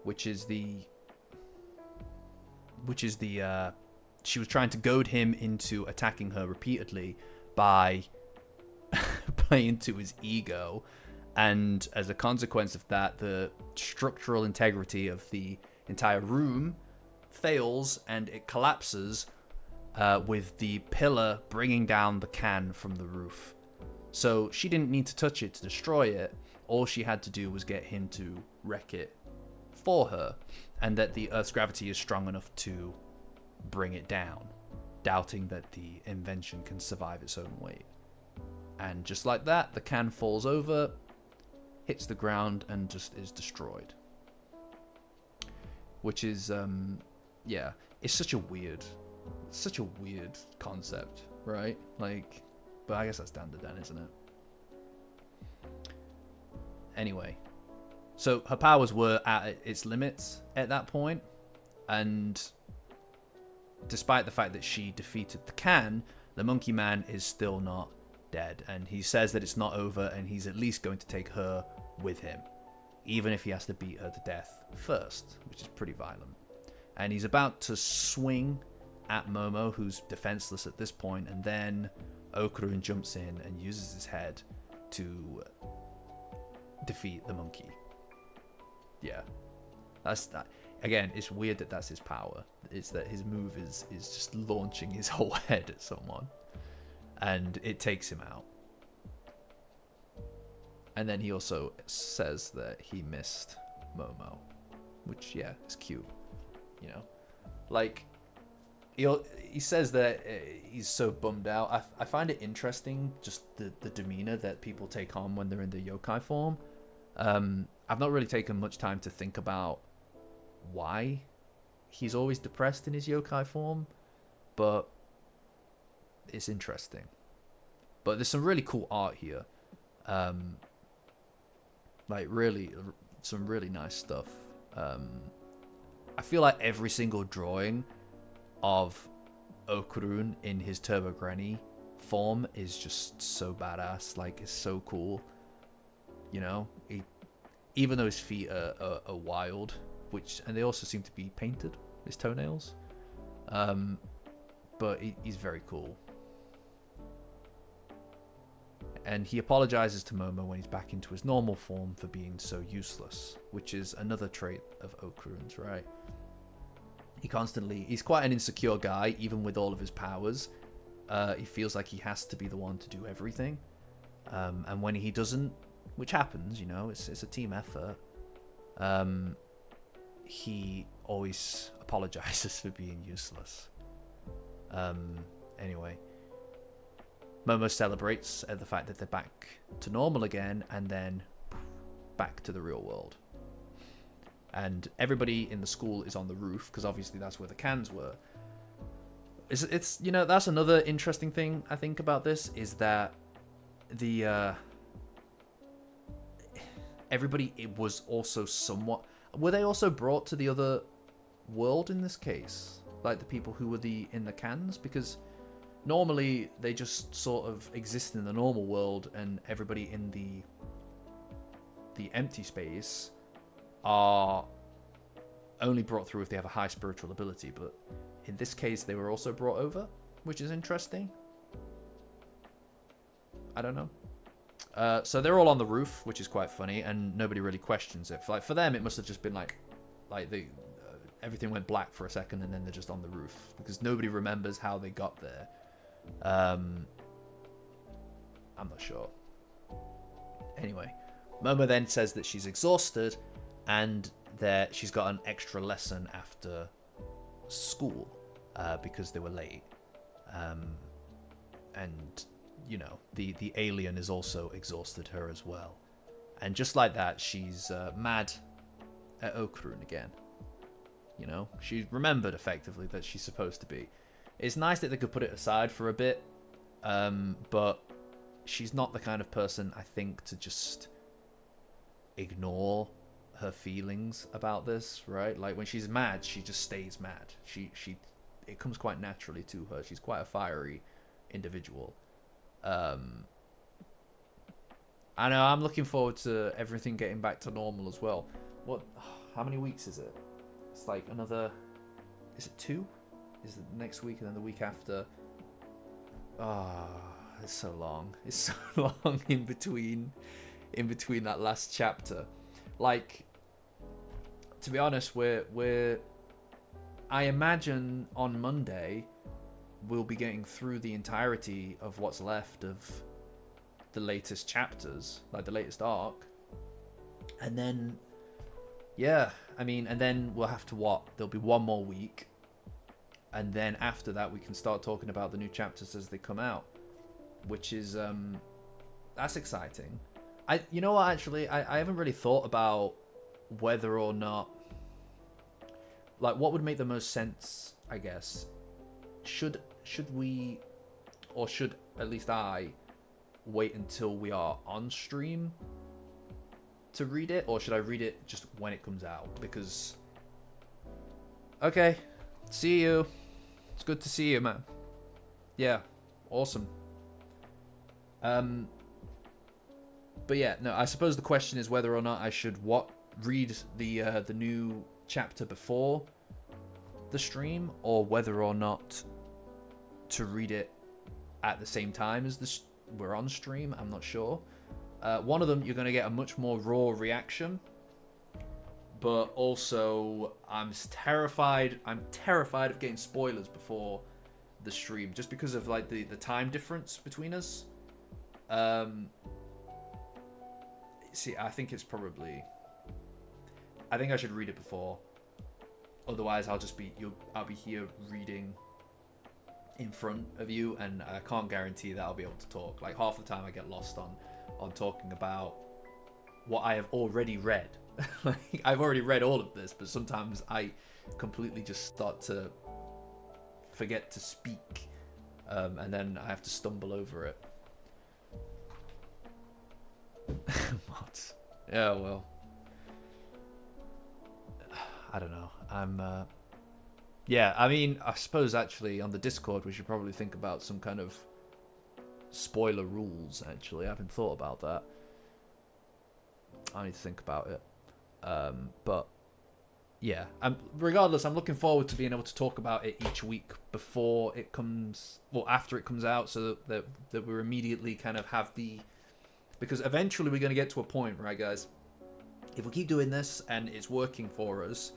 which is the she was trying to goad him into attacking her repeatedly by playing to his ego, and as a consequence of that, the structural integrity of the entire room fails and it collapses, with the pillar bringing down the can from the roof. So she didn't need to touch it to destroy it. All she had to do was get him to wreck it for her, and that the Earth's gravity is strong enough to bring it down, doubting that the invention can survive its own weight. And just like that, the can falls over, hits the ground, and just is destroyed. Which is, yeah, it's such a weird concept, right? Like, but I guess that's Dandadan, isn't it? Anyway, so her powers were at its limits at that point, and despite the fact that she defeated the can, the monkey man is still not dead. And he says that it's not over, and he's at least going to take her with him, even if he has to beat her to death first, which is pretty violent. And he's about to swing at Momo, who's defenseless at this point, and then Okarun jumps in and uses his head to defeat the monkey. Yeah. That's that. Again, it's weird that that's his power. It's that his move is just launching his whole head at someone, and it takes him out. And then he also says that he missed Momo, which, yeah, is cute. You know, like, he says that he's so bummed out. I find it interesting, just the demeanor that people take on when they're in the yokai form. I've not really taken much time to think about why he's always depressed in his yokai form, but it's interesting. But there's some really cool art here. Like, really, some really nice stuff. I feel like every single drawing of Okarun in his Turbo Granny form is just so badass. Like, it's so cool. You know, even though his feet are wild, and they also seem to be painted, his toenails. But he's very cool. And he apologizes to Momo when he's back into his normal form for being so useless, which is another trait of Okarun's, right? He's quite an insecure guy, even with all of his powers. He feels like he has to be the one to do everything. And when he doesn't, which happens, you know, it's a team effort, he always apologizes for being useless. Anyway, Momo celebrates at the fact that they're back to normal again, and then back to the real world. And everybody in the school is on the roof, because obviously that's where the cans were. It's you know, that's another interesting thing I think about this, is that the everybody, it was also somewhat, were they also brought to the other world in this case, like the people who were in the cans? Because normally they just sort of exist in the normal world, and everybody in the empty space are only brought through if they have a high spiritual ability. But in this case, they were also brought over, which is interesting. I don't know. So they're all on the roof, which is quite funny, and nobody really questions it. For them, it must have just been like everything went black for a second, and then they're just on the roof, because nobody remembers how they got there. I'm not sure. Anyway, Momo then says that she's exhausted, and that she's got an extra lesson after school because they were late. And you know, the alien has also exhausted her as well. And just like that, she's mad at Okarun again. You know, she remembered effectively that she's supposed to be. It's nice that they could put it aside for a bit, but she's not the kind of person, I think, to just ignore her feelings about this, right? Like, when she's mad, she just stays mad. It comes quite naturally to her. She's quite a fiery individual. I know, I'm looking forward to everything getting back to normal as well. How many weeks is it? It's like another, is it 2? Is it next week and then the week after? It's so long. It's so long in between that last chapter. Like, to be honest, I imagine on Monday we'll be getting through the entirety of what's left of the latest chapters, like the latest arc. And then, yeah, I mean, and then we'll have to there'll be one more week. And then after that, we can start talking about the new chapters as they come out, which is, that's exciting. You know what, actually, I haven't really thought about whether or not, like, what would make the most sense, I guess. Should we, or should at least I, wait until we are on stream to read it, or should I read it just when it comes out? Because, okay, see you. It's good to see you, man. Yeah, awesome. But yeah, no, I suppose the question is whether or not I should read the new chapter before the stream, or whether or not to read it at the same time as we're on stream. I'm not sure. One of them, you're going to get a much more raw reaction, but also I'm terrified of getting spoilers before the stream, just because of like the time difference between us. See, I think I should read it before. Otherwise, I'll be here reading in front of you, and I can't guarantee that I'll be able to talk. Like, half the time I get lost on talking about what I have already read. Like, I've already read all of this, but sometimes I completely just start to forget to speak, and then I have to stumble over it. What? Yeah, well, I don't know. Yeah, I mean, I suppose actually on the Discord we should probably think about some kind of spoiler rules. Actually, I haven't thought about that. I need to think about it. But yeah, regardless, I'm looking forward to being able to talk about it each week before it comes, well, after it comes out, so that we're immediately kind of have the, because eventually we're going to get to a point, right, guys? If we keep doing this and it's working for us,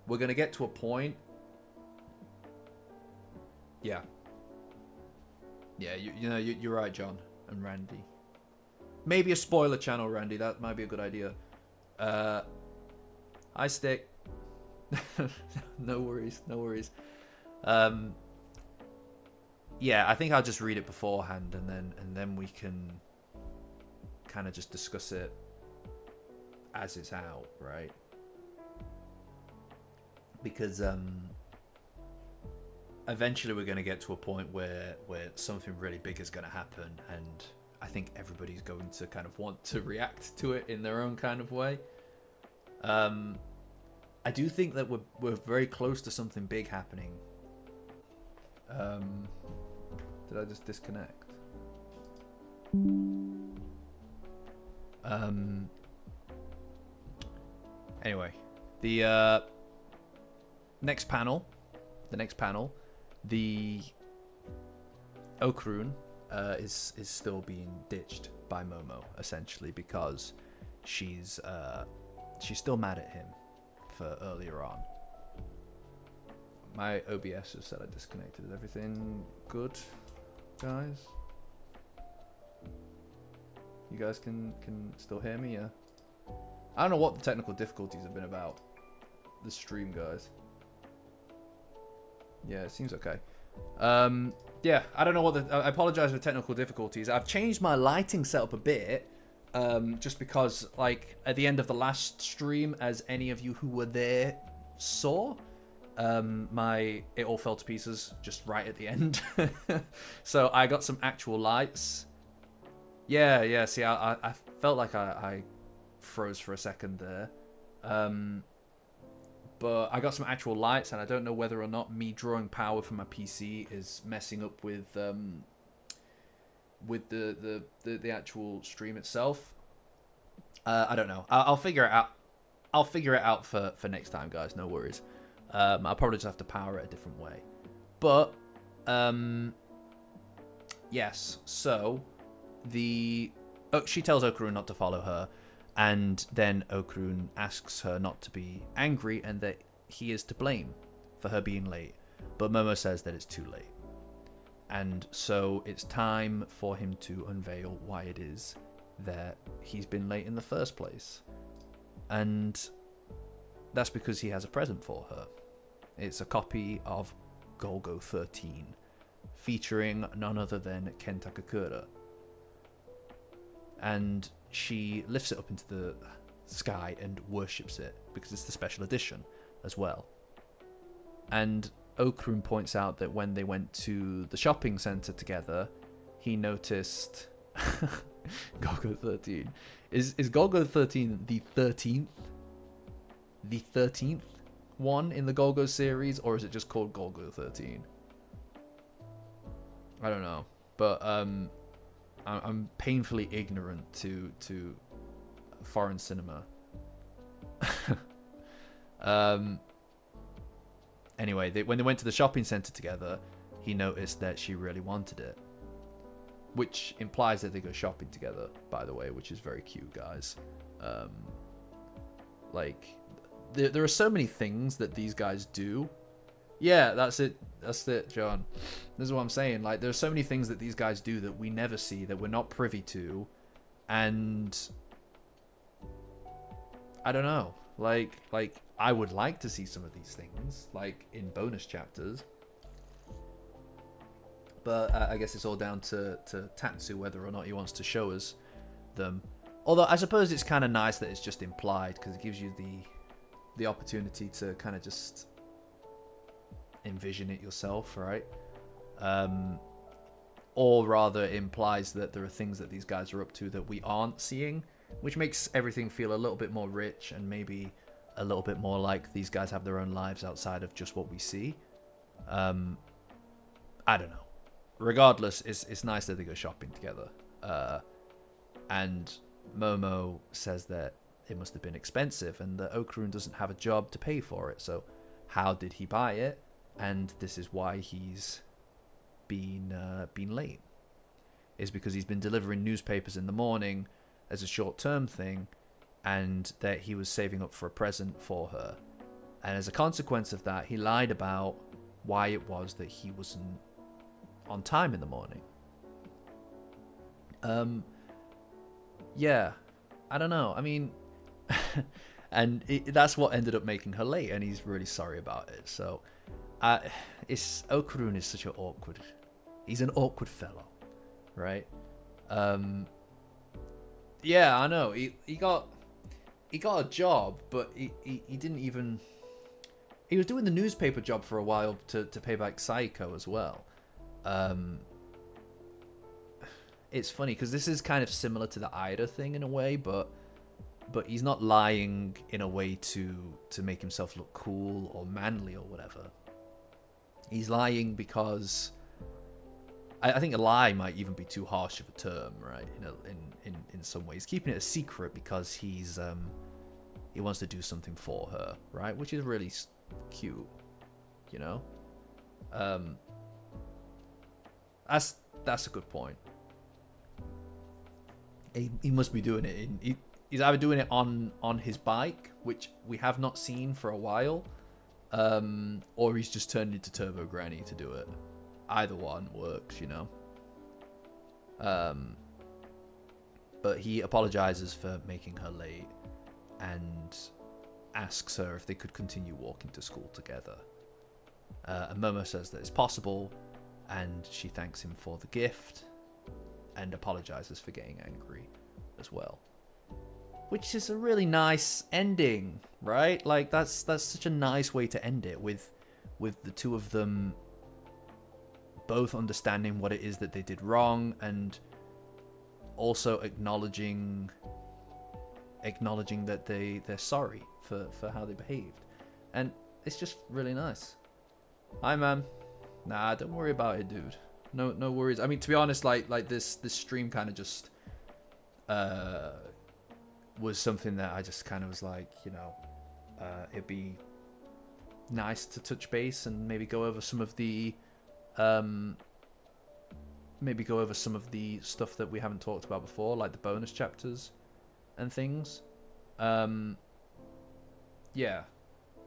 we're going to get to a point. Yeah. Yeah, you're right, John and Randy. Maybe a spoiler channel, Randy. That might be a good idea. Hi, Stick. No worries. Yeah, I think I'll just read it beforehand, and then we can kind of just discuss it as it's out, right? Because eventually we're going to get to a point where something really big is going to happen, and I think everybody's going to kind of want to react to it in their own kind of way. I do think that we're very close to something big happening. Did I just disconnect? Anyway, the next panel, the Okarun is still being ditched by Momo, essentially, because she's still mad at him for earlier on. My OBS just said I disconnected. Is everything good, guys? You guys can still hear me, yeah? I don't know what the technical difficulties have been about the stream, guys. Yeah, it seems okay. Yeah, I don't know what I apologize for technical difficulties. I've changed my lighting setup a bit, just because, like, at the end of the last stream, as any of you who were there saw, it all fell to pieces just right at the end. So I got some actual lights. Yeah. See, I felt like I froze for a second there. But I got some actual lights, and I don't know whether or not me drawing power from my PC is messing up with the actual stream itself. I don't know. I'll figure it out. I'll figure it out for next time, guys. No worries. I'll probably just have to power it a different way. But yes. So she tells Okarun not to follow her. And then Okarun asks her not to be angry and that he is to blame for her being late. But Momo says that it's too late. And so it's time for him to unveil why it is that he's been late in the first place. And that's because he has a present for her. It's a copy of Golgo 13, featuring none other than Ken Takakura. And she lifts it up into the sky and worships it because it's the special edition as well. And Okarun points out that when they went to the shopping centre together, he noticed Golgo 13. Is Golgo 13 the 13th? The 13th one in the Golgo series, or is it just called Golgo 13? I don't know, but I'm I'm painfully ignorant to foreign cinema. Anyway, when they went to the shopping center together, he noticed that she really wanted it, which implies that they go shopping together, by the way, which is very cute, guys. Like, there are so many things that these guys do. Yeah, that's it, John. This is what I'm saying. Like, there's so many things that these guys do that we never see, that we're not privy to, and I don't know. Like I would like to see some of these things, like in bonus chapters. But I guess it's all down to Tatsu whether or not he wants to show us them. Although I suppose it's kind of nice that it's just implied, because it gives you the opportunity to kind of just envision it yourself, right? Or rather, it implies that there are things that these guys are up to that we aren't seeing, which makes everything feel a little bit more rich and maybe a little bit more like these guys have their own lives outside of just what we see. I don't know. Regardless, it's nice that they go shopping together. And Momo says that it must have been expensive and that Okarun doesn't have a job to pay for it. So how did he buy it? And this is why he's been late. Is because he's been delivering newspapers in the morning as a short-term thing, and that he was saving up for a present for her. And as a consequence of that, he lied about why it was that he wasn't on time in the morning. Yeah, I don't know. I mean, and that's what ended up making her late, and he's really sorry about it. So, Okarun is such an awkward. He's an awkward fellow, right? Yeah, I know. He got a job, but he didn't even. He was doing the newspaper job for a while to pay back Saiko as well. It's funny because this is kind of similar to the Aira thing in a way, but he's not lying in a way to make himself look cool or manly or whatever. He's lying because I think a lie might even be too harsh of a term, right? You know, in some ways, keeping it a secret because he wants to do something for her, right? Which is really cute, you know. That's a good point. He must be doing it he's either doing it on his bike, which we have not seen for a while, or he's just turned into Turbo Granny to do it. Either one works, you know. But he apologizes for making her late and asks her if they could continue walking to school together. And Momo says that it's possible, and she thanks him for the gift and apologizes for getting angry as well. Which is a really nice ending, right? Like that's such a nice way to end it, with the two of them both understanding what it is that they did wrong and also acknowledging that they're sorry for how they behaved. And it's just really nice. Hi, man. Nah, don't worry about it, dude. No worries. I mean, to be honest, like this stream kind of just was something that I just kind of was like, you know, it'd be nice to touch base and maybe go over some of the stuff that we haven't talked about before, like the bonus chapters and things. Yeah,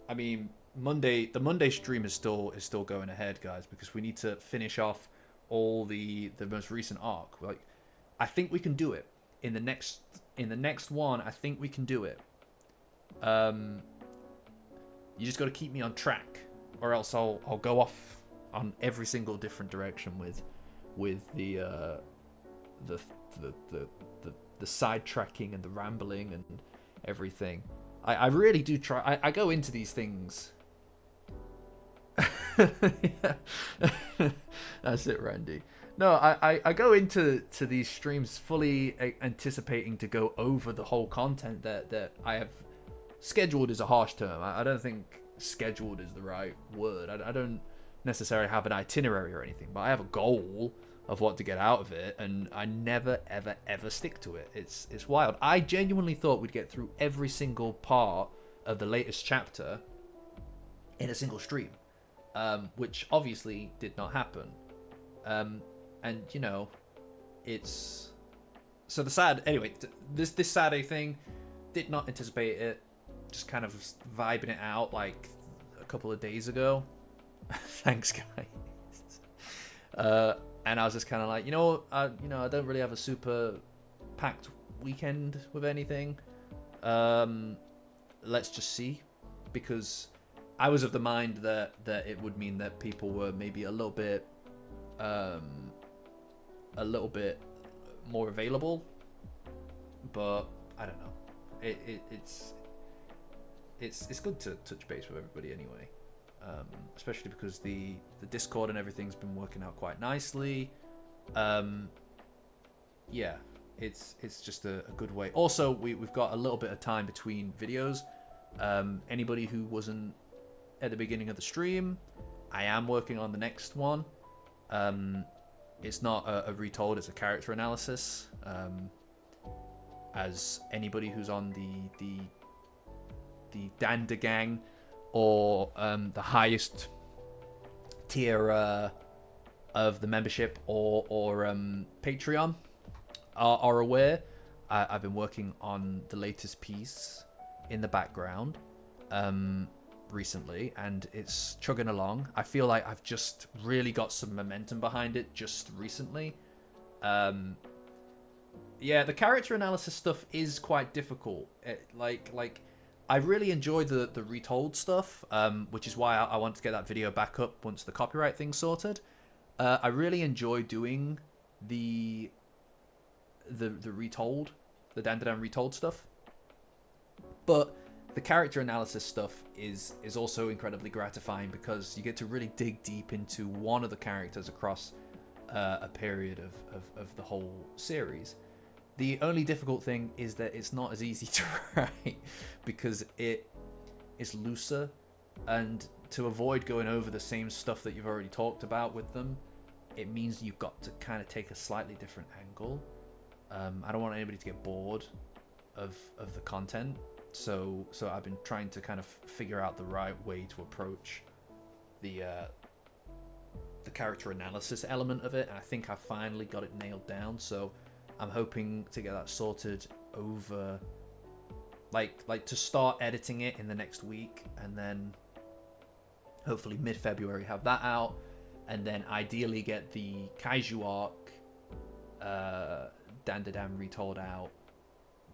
I mean, the Monday stream is still going ahead, guys, because we need to finish off all the most recent arc. Like, I think we can do it in the next one. I think we can do it. You just got to keep me on track, or else I'll go off on every single different direction with the sidetracking and the rambling and everything. I really do try. I go into these things. Yeah. That's it, Randy. No, I go into these streams fully anticipating to go over the whole content that I have. Scheduled is a harsh term. I don't think scheduled is the right word. I don't necessarily have an itinerary or anything, but I have a goal of what to get out of it, and I never ever ever stick to it. It's wild. I genuinely thought we'd get through every single part of the latest chapter in a single stream, which obviously did not happen. And you know, it's so the sad. Anyway, this Saturday thing, did not anticipate it. Just kind of vibing it out like a couple of days ago. Thanks, guys. And I was just kind of like, I don't really have a super packed weekend with anything. Let's just see, because I was of the mind that it would mean that people were maybe a little bit more available, but I don't know. It's good to touch base with everybody anyway, especially because the Discord and everything's been working out quite nicely. Yeah, it's just a good way. Also, we've got a little bit of time between videos. Anybody who wasn't at the beginning of the stream, I am working on the next one. It's not a retold, it's a character analysis. As anybody who's on the Dandadan or the highest tier of the membership or Patreon are aware, I've been working on the latest piece in the background recently, and it's chugging along. I feel like I've just really got some momentum behind it just recently. Yeah, the character analysis stuff is quite difficult. I really enjoy the retold stuff, which is why I want to get that video back up once the copyright thing's sorted. I really enjoy doing the retold, the Dandadan Retold stuff, but the character analysis stuff is also incredibly gratifying, because you get to really dig deep into one of the characters across a period of the whole series. The only difficult thing is that it's not as easy to write, because it's looser, and to avoid going over the same stuff that you've already talked about with them, it means you've got to kind of take a slightly different angle. I don't want anybody to get bored of the content, so I've been trying to kind of figure out the right way to approach the character analysis element of it, and I think I finally got it nailed down. So I'm hoping to get that sorted over, like to start editing it in the next week, and then hopefully mid-February have that out, and then ideally get the Kaiju arc Dandadan Retold out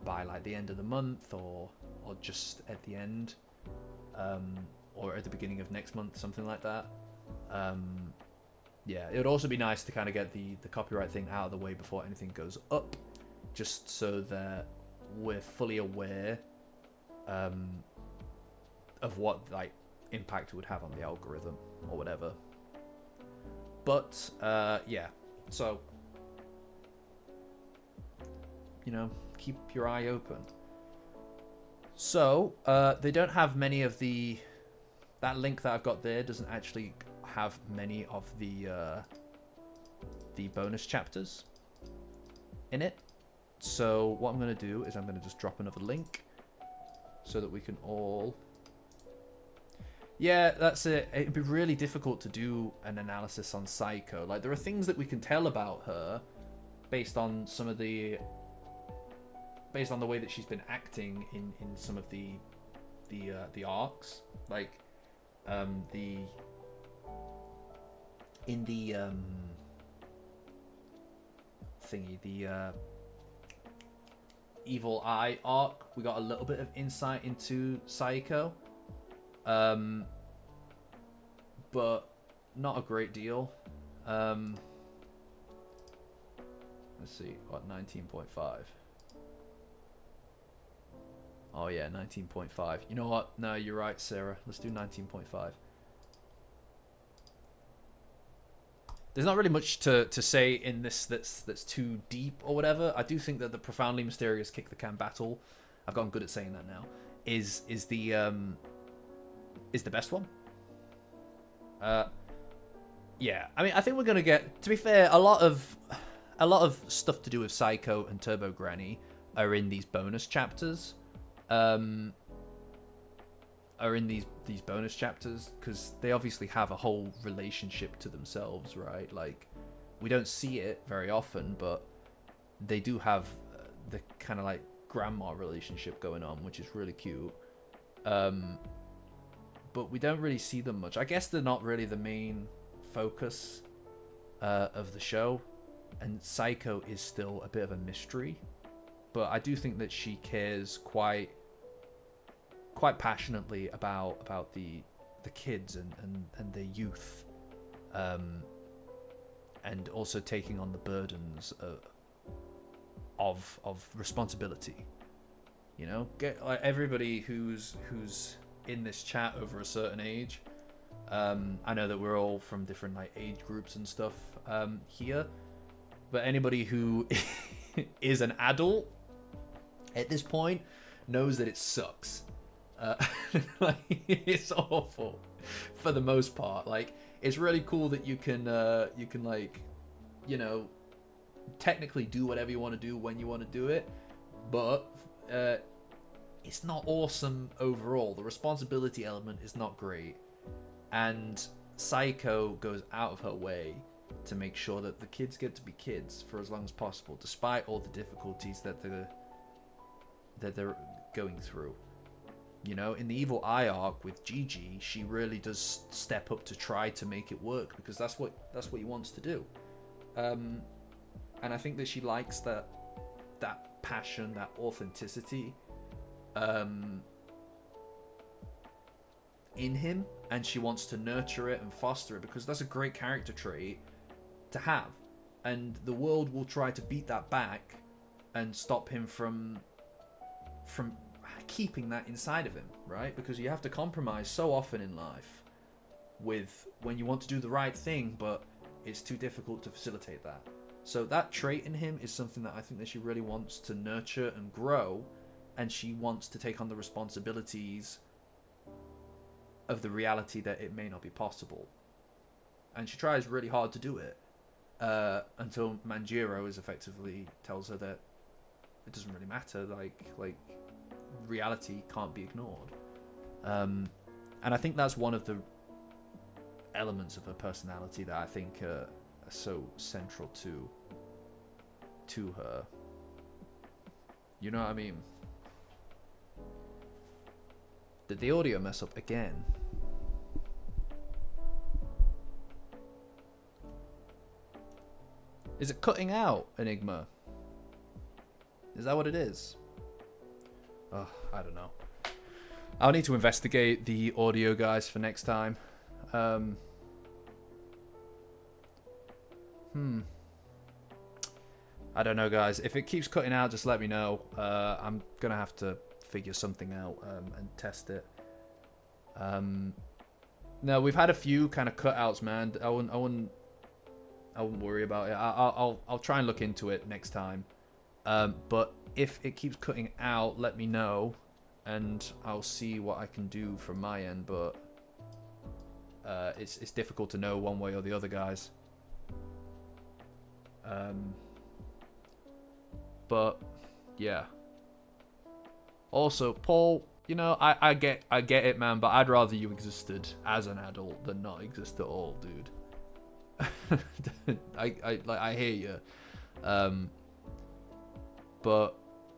by like the end of the month, or just at the end, or at the beginning of next month, something like that. Yeah, it would also be nice to kind of get the copyright thing out of the way before anything goes up, just so that we're fully aware of what like impact it would have on the algorithm or whatever. But yeah, so keep your eye open. So they don't have many of that link that I've got there doesn't actually have many of the bonus chapters in it. So what I'm going to do is I'm going to just drop another link so that we can all... Yeah, that's it. It'd be really difficult to do an analysis on Psycho. Like, there are things that we can tell about her based on some of the... based on the way that she's been acting in some of the arcs. Like, in the thingy, the Evil Eye arc, we got a little bit of insight into Psycho, but not a great deal. Let's see, what, 19.5? Oh yeah, 19.5. You know what? No, you're right, Sarah. Let's do 19.5. There's not really much to say in this that's too deep or whatever. I do think that the profoundly mysterious kick the can battle, I've gotten good at saying that now, is the best one. Yeah, I mean, I think we're gonna get. To be fair, a lot of stuff to do with Psycho and Turbo Granny are in these bonus chapters. Are in these bonus chapters because they obviously have a whole relationship to themselves, right? Like, we don't see it very often, but they do have the kind of like grandma relationship going on, which is really cute. But we don't really see them much. I guess they're not really the main focus of the show, and Psycho is still a bit of a mystery. But I do think that she cares quite passionately about the kids and their youth, and also taking on the burdens of responsibility. You know, get like everybody who's in this chat over a certain age. I know that we're all from different like age groups and stuff here, but anybody who is an adult at this point knows that it sucks. Like, it's awful for the most part. Like, it's really cool that you can like, you know, technically do whatever you want to do when you want to do it, but it's not awesome overall. The responsibility element is not great, and Psycho goes out of her way to make sure that the kids get to be kids for as long as possible, despite all the difficulties that they're going through. You know, in the Evil Eye arc with Gigi, she really does step up to try to make it work, because that's what he wants to do. And I think that she likes that passion, that authenticity in him, and she wants to nurture it and foster it, because that's a great character trait to have. And the world will try to beat that back and stop him from keeping that inside of him, right? Because you have to compromise so often in life with when you want to do the right thing, but it's too difficult to facilitate that. So that trait in him is something that I think that she really wants to nurture and grow, and she wants to take on the responsibilities of the reality that it may not be possible. And she tries really hard to do it until Manjiro is effectively tells her that it doesn't really matter, like reality can't be ignored. And I think that's one of the elements of her personality that I think are so central to her. You know what I mean? Did the audio mess up again? Is it cutting out, Enigma? Is that what it is? Oh, I don't know. I'll need to investigate the audio, guys, for next time. I don't know, guys. If it keeps cutting out, just let me know. I'm gonna have to figure something out and test it. No, we've had a few kind of cutouts, man. I wouldn't worry about it. I'll try and look into it next time. But if it keeps cutting out, let me know, and I'll see what I can do from my end. But it's difficult to know one way or the other, guys. But yeah. Also, Paul, you know, I get it, man, but I'd rather you existed as an adult than not exist at all, dude. I hear you. But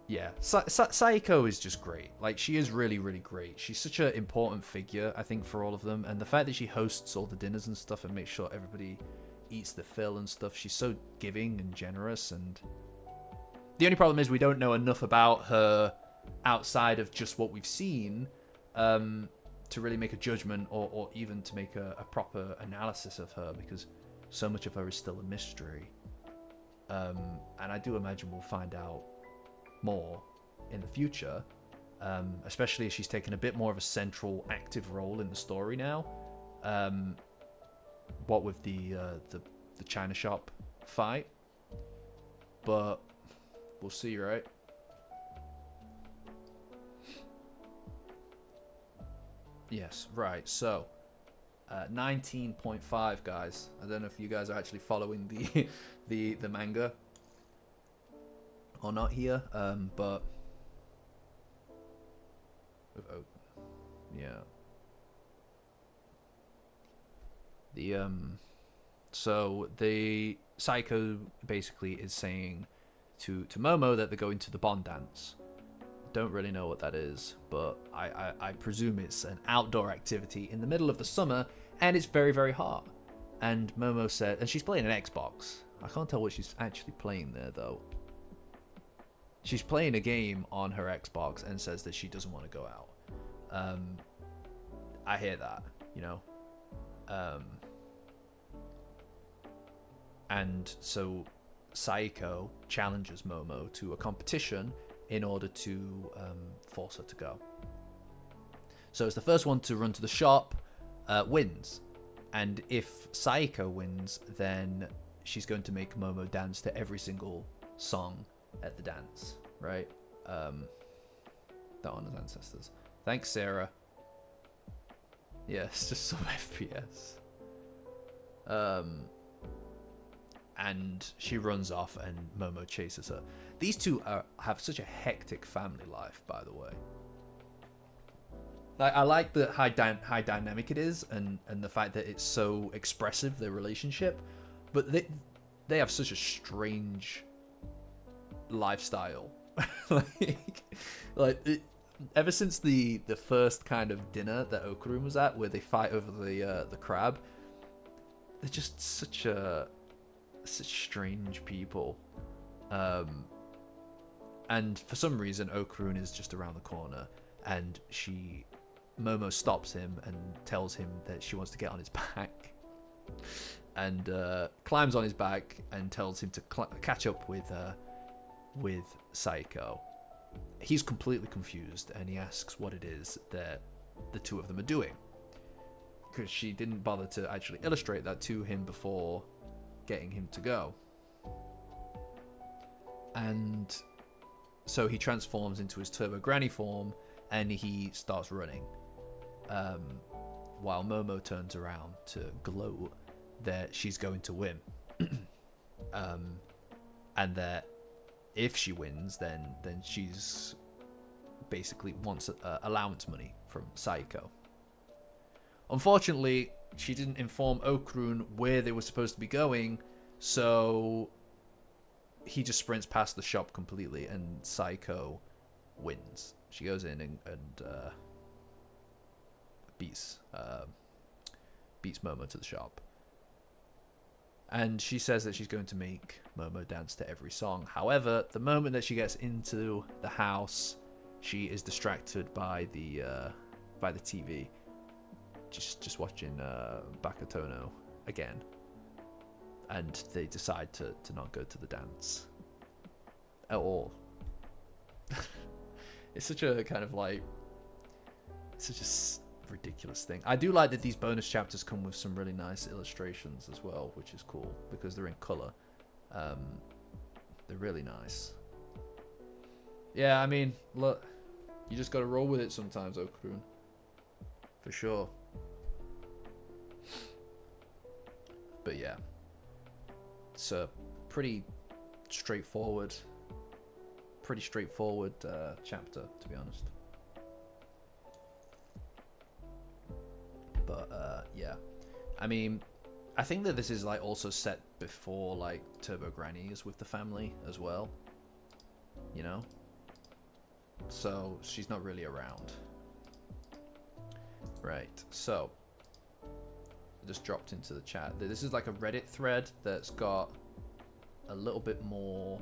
yeah, Saeko is just great. Like, she is really, really great. She's such an important figure, I think, for all of them. And the fact that she hosts all the dinners and stuff and makes sure everybody eats the fill and stuff, she's so giving and generous. And the only problem is we don't know enough about her outside of just what we've seen to really make a judgment or even to make a proper analysis of her, because so much of her is still a mystery. And I do imagine we'll find out more in the future, especially as she's taken a bit more of a central active role in the story now. What with the China shop fight, but we'll see, right? Yes, right. So 19.5, guys. I don't know if you guys are actually following the the manga or not here, but yeah, so the Psycho basically is saying to Momo that they're going to the Bond dance. Don't really know what that is, but I presume it's an outdoor activity in the middle of the summer, and it's very, very hot. And Momo said, and she's playing an Xbox. I can't tell what she's actually playing there, though. She's playing a game on her Xbox and says that she doesn't want to go out. I hear that, you know. And so Saiko challenges Momo to a competition in order to force her to go. So it's the first one to run to the shop wins. And if Saiko wins, then she's going to make Momo dance to every single song at the dance, right? That honors ancestors. Thanks, Sarah. Yeah, it's just some FPS. And she runs off and Momo chases her. These two have such a hectic family life, by the way. I like the high dynamic it is, and the fact that it's so expressive, their relationship. But they have such a strange lifestyle. Ever since the first kind of dinner that Okarun was at, where they fight over the crab, they're just such strange people. And for some reason Okarun is just around the corner, and Momo stops him and tells him that she wants to get on his back, and climbs on his back and tells him to catch up with Saiko. He's completely confused, and he asks what it is that the two of them are doing, because she didn't bother to actually illustrate that to him before getting him to go. And so he transforms into his Turbo Granny form, and he starts running, while Momo turns around to gloat that she's going to win, and that if she wins, then she's basically wants allowance money from Saiko. Unfortunately, she didn't inform Okarun where they were supposed to be going, so he just sprints past the shop completely, and Saiko wins. She goes in and beats Momo to the shop. And she says that she's going to make Momo dance to every song. However, the moment that she gets into the house, she is distracted by the TV. Just watching Bakatono again, and they decide to not go to the dance at all. It's such a kind of like such a ridiculous thing. I do like that these bonus chapters come with some really nice illustrations as well, which is cool because they're in color. They're really nice. Yeah, I mean, look, you just gotta roll with it sometimes, Okarun, for sure. But yeah, it's a pretty straightforward chapter, to be honest. But yeah, I mean, I think that this is like also set before like Turbo Granny is with the family as well, you know, so she's not really around. Right, so just dropped into the chat. This is like a Reddit thread that's got a little bit more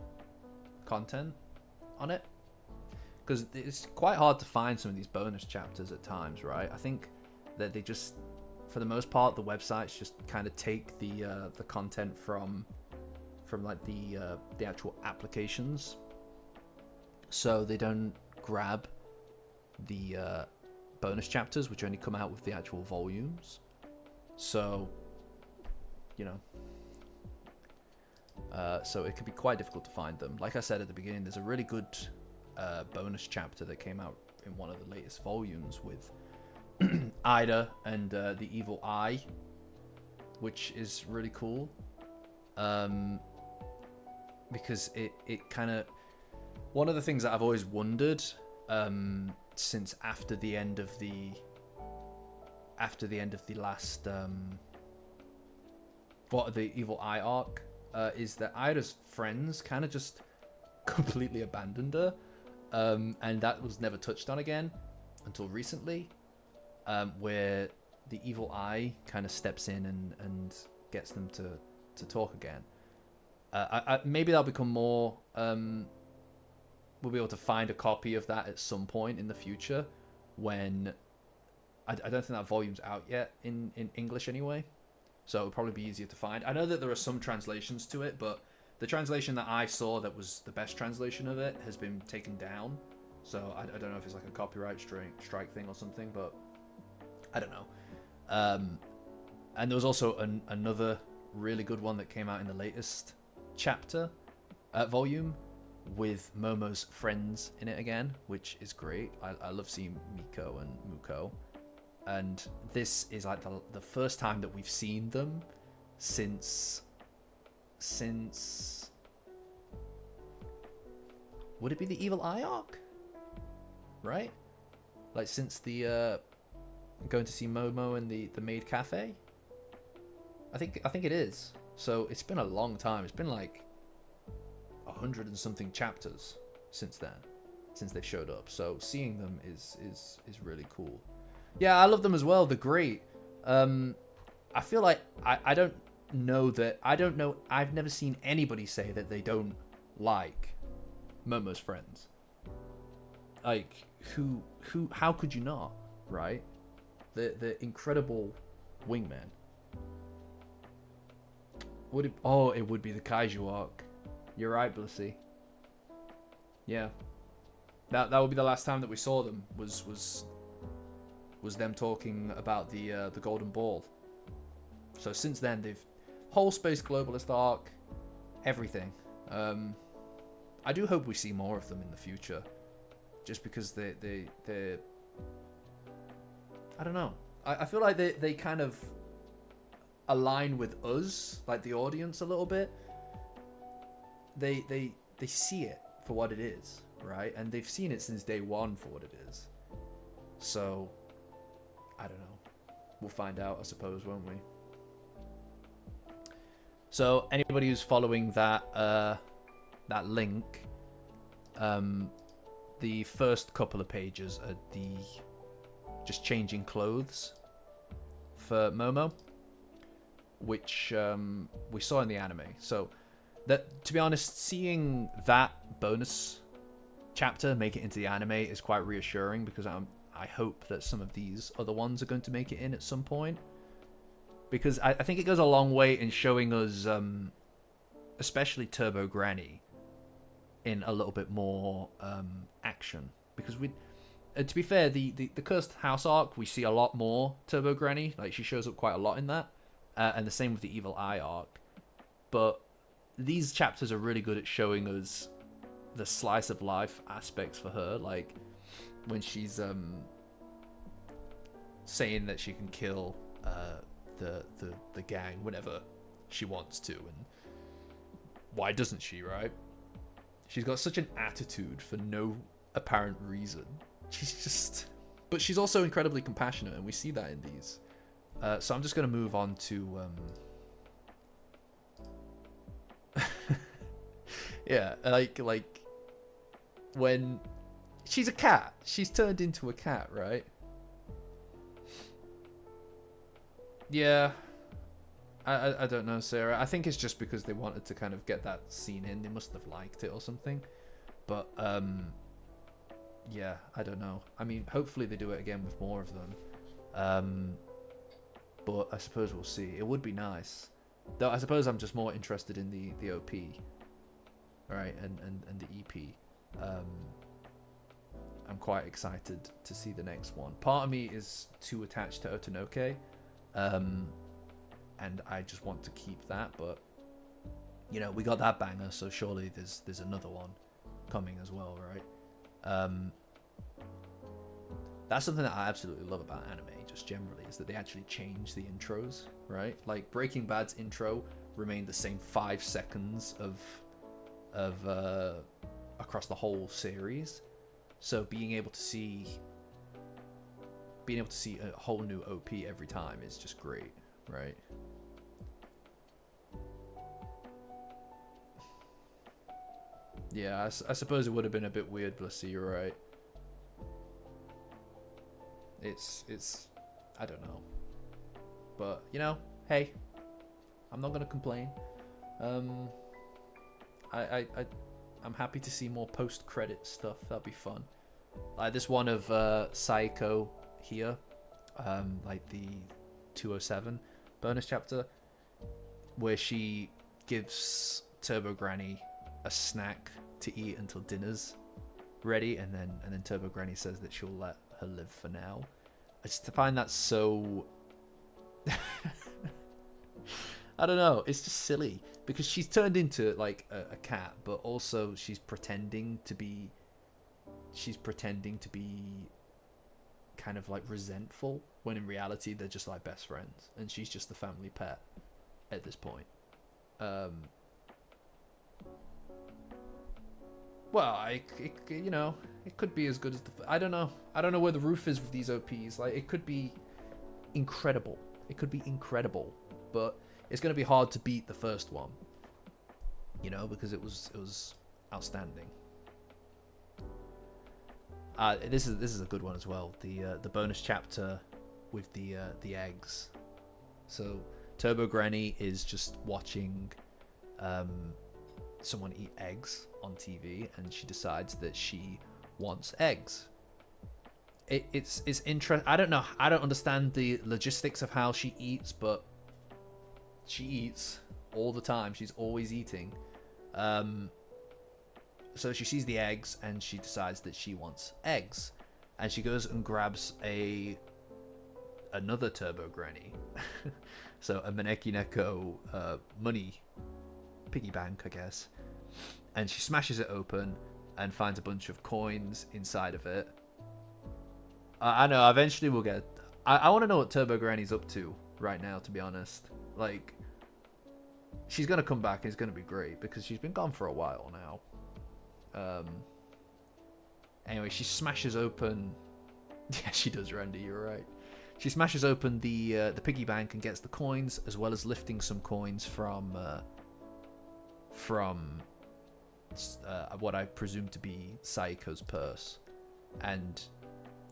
content on it, because it's quite hard to find some of these bonus chapters at times, right? I think that they just, for the most part, the websites just kind of take the content from like the actual applications, so they don't grab the bonus chapters, which only come out with the actual volumes. So, you know, so it can be quite difficult to find them. Like I said at the beginning, there's a really good bonus chapter that came out in one of the latest volumes with Aira and the Evil Eye, which is really cool. Because it kind of... One of the things that I've always wondered since after the end of the last the Evil Eye arc is that Aira's friends kind of just completely abandoned her, and that was never touched on again until recently, where the Evil Eye kind of steps in and gets them to talk again. Maybe that'll become more... we'll be able to find a copy of that at some point in the future when... I don't think that volume's out yet in English anyway, so it'll probably be easier to find. I know that there are some translations to it, but the translation that I saw that was the best translation of it has been taken down, so I don't know if it's like a copyright strike thing or something, but I don't know. And there was also another really good one that came out in the latest chapter volume with Momo's friends in it again, which is great. I love seeing Miko and Muko, and this is like the first time that we've seen them since would it be the Evil Eye arc, right? Like since the going to see Momo in the maid cafe. I think it is. So it's been a long time. It's been like 100 and something chapters since then, since they showed up. So seeing them is really cool. Yeah, I love them as well. They're great. I feel like I don't know. I've never seen anybody say that they don't like Momo's friends. Like how could you not, right? The incredible wingman. It would be the Kaiju arc. You're right, Blissy. Yeah. That would be the last time that we saw them, was them talking about the Golden Ball. So since then, they've... Whole Space Globalist arc, everything. I do hope we see more of them in the future. Just because they're... I don't know. I feel like they kind of align with us, like the audience, a little bit. They see it for what it is, right? And they've seen it since day one for what it is. So, I don't know. We'll find out, I suppose, won't we? So, anybody who's following that link, the first couple of pages are just changing clothes for Momo, which we saw in the anime. So, that, to be honest, seeing that bonus chapter make it into the anime is quite reassuring, because I hope that some of these other ones are going to make it in at some point, because I think it goes a long way in showing us, especially Turbo Granny, in a little bit more action. Because to be fair, the Cursed House arc, we see a lot more Turbo Granny. Like, she shows up quite a lot in that, and the same with the Evil Eye arc. But these chapters are really good at showing us the slice of life aspects for her, like when she's saying that she can kill the gang whenever she wants to, and why doesn't she, right? She's got such an attitude for no apparent reason. She's just... But she's also incredibly compassionate, and we see that in these. So I'm just going to move on to... yeah, like when she's a cat, she's turned into a cat, right? Yeah, I don't know, Sarah. I think it's just because they wanted to kind of get that scene in. They must have liked it or something. But yeah, I don't know. I mean, hopefully they do it again with more of them. But I suppose we'll see. It would be nice. Though I suppose I'm just more interested in the OP, right, and the EP. I'm quite excited to see the next one. Part of me is too attached to Otonoke, and I just want to keep that. But you know, we got that banger, so surely there's another one coming as well, right? That's something that I absolutely love about anime, just generally, is that they actually change the intros, right? Like Breaking Bad's intro remained the same 5 seconds of across the whole series. So being able to see a whole new OP every time is just great, right? Yeah, I suppose it would have been a bit weird, Blissy, you're right. It's I don't know. But, you know, hey, I'm not gonna complain. I'm happy to see more post-credit stuff. That'd be fun. Like this one of Saiko here, like the 207 bonus chapter, where she gives Turbo Granny a snack to eat until dinner's ready, and then Turbo Granny says that she'll let her live for now. I just find that so I don't know, it's just silly because she's turned into like a cat, but also she's pretending to be kind of like resentful, when in reality they're just like best friends and she's just the family pet at this point. Well, you know, it could be as good as I don't know where the roof is with these OPs. Like, it could be incredible. But it's going to be hard to beat the first one, you know, because it was outstanding. This is a good one as well. The bonus chapter with the eggs. So Turbo Granny is just watching someone eat eggs on TV, and she decides that she wants eggs. It's interesting. I don't know. I don't understand the logistics of how she eats, but she eats all the time. She's always eating. So she sees the eggs and she decides that she wants eggs, and she goes and grabs another Turbo Granny, so a Maneki Neko money piggy bank, I guess, and she smashes it open and finds a bunch of coins inside of it. I know, eventually we'll get... I want to know what Turbo Granny's up to right now, to be honest. Like, she's going to come back and it's going to be great, because she's been gone for a while now. Anyway, she smashes open... Yeah, she does, Randy, you're right. She smashes open the piggy bank and gets the coins, as well as lifting some coins from what I presume to be Saiko's purse. And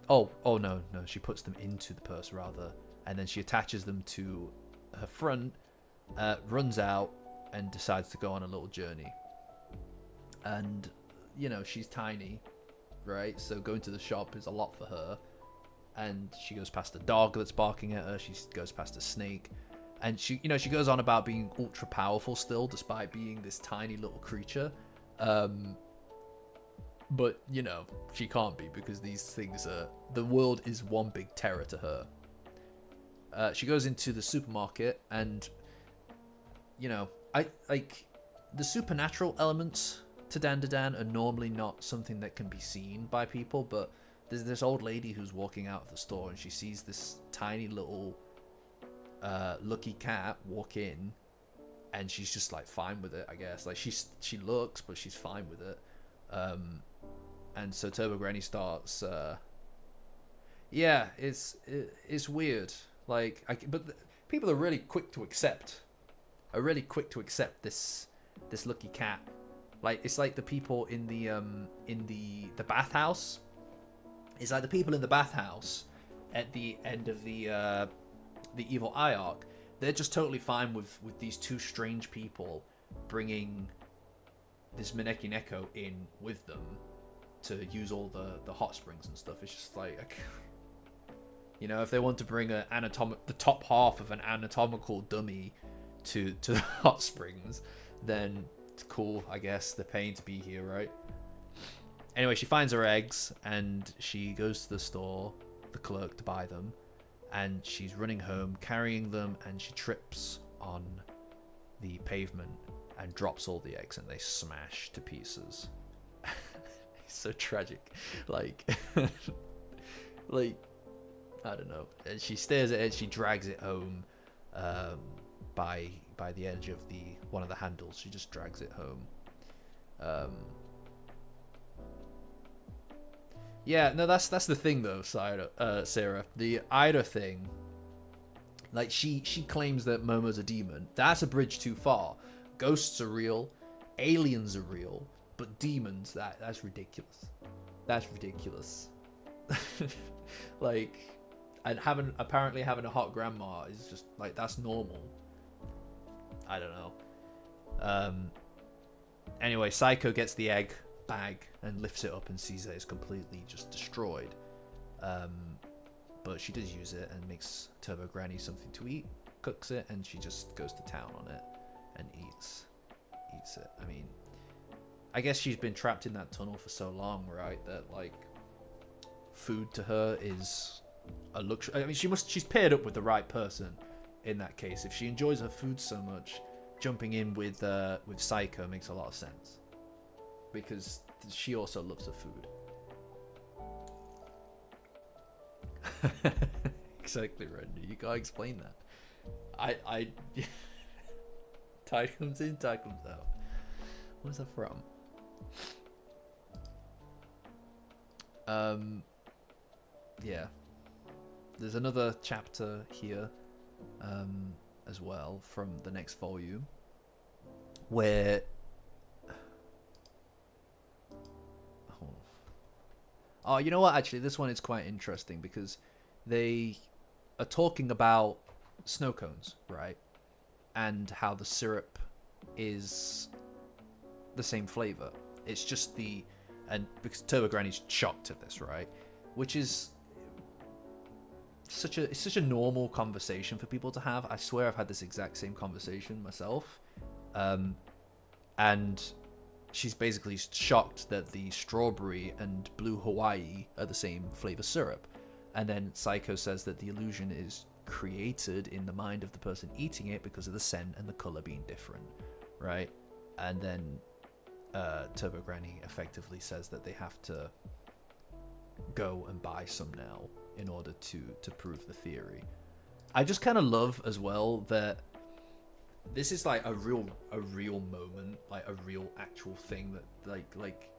oh no, she puts them into the purse rather, and then she attaches them to her front, runs out, and decides to go on a little journey. And you know, she's tiny, right? So going to the shop is a lot for her. And she goes past a dog that's barking at her. She goes past a snake. And she goes on about being ultra powerful still, despite being this tiny little creature. But, you know, she can't be, because these things are... The world is one big terror to her. She goes into the supermarket and, you know, the supernatural elements to Dandadan are normally not something that can be seen by people, but there's this old lady who's walking out of the store and she sees this tiny little lucky cat walk in, and she's just like fine with it, I guess. Like she looks, but she's fine with it. And so Turbo Granny starts yeah, it's weird. Like, people are really quick to accept this lucky cat. Like, it's like the people in the bathhouse. It's like the people in the bathhouse at the end of the Evil Eye arc. They're just totally fine with these two strange people bringing this Maneki Neko in with them to use all the hot springs and stuff. It's just like, you know, if they want to bring the top half of an anatomical dummy to the hot springs, then it's cool, I guess. They're paying to be here, right? Anyway, she finds her eggs and she goes to the store, the clerk, to buy them, and she's running home carrying them, and she trips on the pavement and drops all the eggs and they smash to pieces. It's so tragic. Like, Like, I don't know. And she stares at it. She drags it home, by the edge of one of the handles. She just drags it home. Yeah, no, that's the thing though, Sarah. The Aira thing. Like, she claims that Momo's a demon. That's a bridge too far. Ghosts are real, aliens are real, but demons, that's ridiculous. That's ridiculous. Like, and apparently having a hot grandma is just like, that's normal. I don't know. Anyway, Psycho gets the egg bag and lifts it up and sees that it's completely just destroyed. But she does use it and makes Turbo Granny something to eat, cooks it, and she just goes to town on it and eats it. I mean, I guess she's been trapped in that tunnel for so long, right? That like, food to her is a luxury. I mean, she's paired up with the right person in that case. If she enjoys her food so much, jumping in with Psycho makes a lot of sense, because she also loves her food. Exactly, Randy. You gotta explain that. I Tide comes in, Tide comes out. Where's that from? Yeah. There's another chapter here, as well, from the next volume, where oh, you know what? Actually, this one is quite interesting because they are talking about snow cones, right? And how the syrup is the same flavor. It's just and because Turbo Granny's shocked at this, right? Which is such a normal conversation for people to have. I swear I've had this exact same conversation myself. And she's basically shocked that the strawberry and blue Hawaii are the same flavor syrup. And then Psycho says that the illusion is created in the mind of the person eating it because of the scent and the color being different, right? And then Turbo Granny effectively says that they have to go and buy some now in order to prove the theory. I just kind of love as well that this is like a real moment, like a real actual thing that like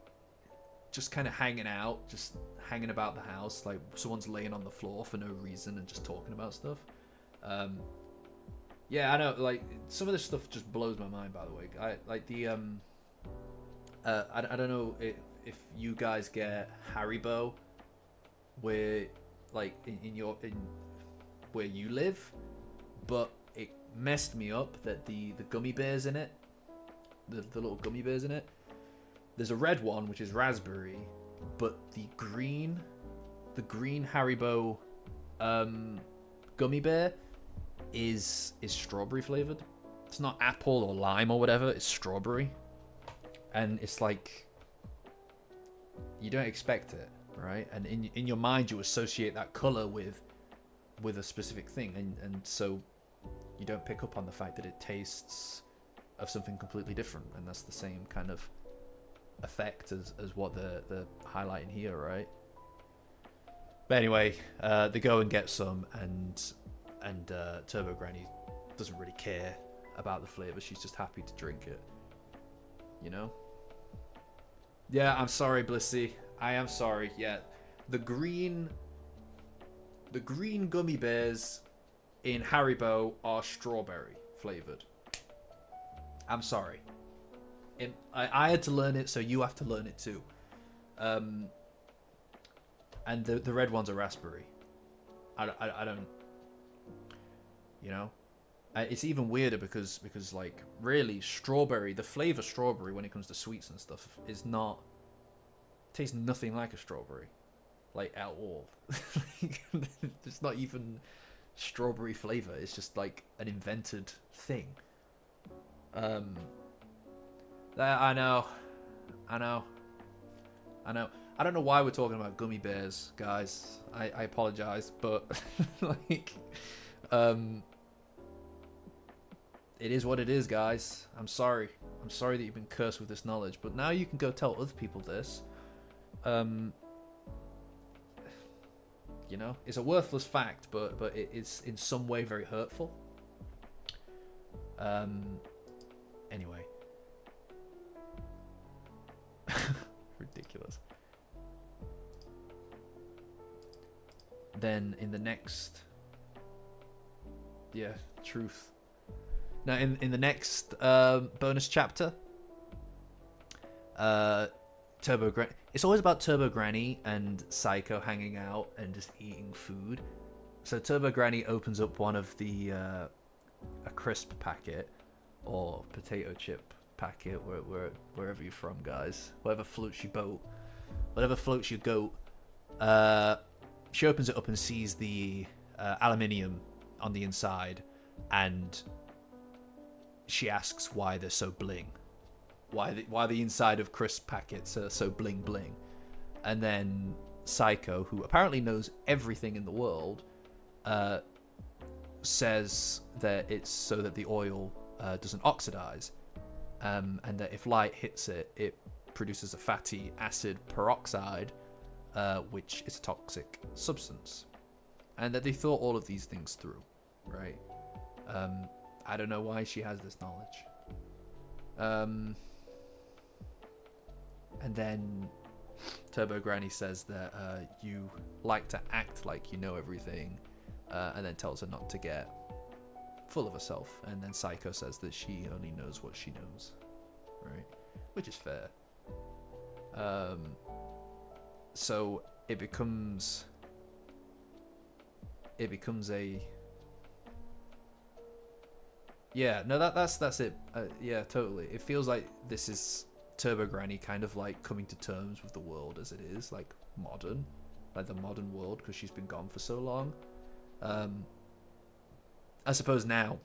just kind of hanging about the house, like someone's laying on the floor for no reason and just talking about stuff. Yeah, I know, like some of this stuff just blows my mind, by the way. I like the I don't know if you guys get Haribo where like in where you live, but it messed me up that the gummy bears in it, the little gummy bears in it, there's a red one which is raspberry, but the green Haribo gummy bear is strawberry flavored. It's not apple or lime or whatever, it's strawberry. And it's like, you don't expect it, right? And in your mind you associate that color with a specific thing, and so you don't pick up on the fact that it tastes of something completely different, and that's the same kind of effect as what they're highlighting here, right? But anyway, they go and get some, and Turbo Granny doesn't really care about the flavor. She's just happy to drink it, you know? Yeah, I'm sorry, Blissy. I am sorry. Yeah, the green gummy bears in Haribo are strawberry flavored. I'm sorry. I had to learn it, so you have to learn it too. And the red ones are raspberry. I don't, you know. It's even weirder because like really strawberry, the flavor strawberry when it comes to sweets and stuff is not, tastes nothing like a strawberry, like at all. It's not even strawberry flavor. It's just like an invented thing. I know. I don't know why we're talking about gummy bears, guys. I apologize, but like, it is what it is, guys. I'm sorry. I'm sorry that you've been cursed with this knowledge, but now you can go tell other people this. You know, it's a worthless fact, but it is in some way very hurtful. Anyway. Ridiculous. Then in the next... Yeah, truth. Now, in the next bonus chapter, Turbo Granny... It's always about Turbo Granny and Psycho hanging out and just eating food. So Turbo Granny opens up one of the... a crisp packet, or potato chip packet, wherever you're from, guys. Whatever floats your boat. Whatever floats your goat. She opens it up and sees the aluminium on the inside, and she asks why they're so bling. Why the inside of crisp packets are so bling bling. And then Psycho, who apparently knows everything in the world, says that it's so that the oil doesn't oxidize, and that if light hits it, it produces a fatty acid peroxide, which is a toxic substance. And that they thought all of these things through, right? I don't know why she has this knowledge. And then Turbo Granny says that you like to act like you know everything, and then tells her not to get full of herself. And then Psycho says that she only knows what she knows, right? Which is fair. So it becomes a... Yeah, no, that's it. Yeah, totally. It feels like this is Turbo Granny kind of like coming to terms with the world as it is, like modern, like the modern world, because she's been gone for so long. I suppose now,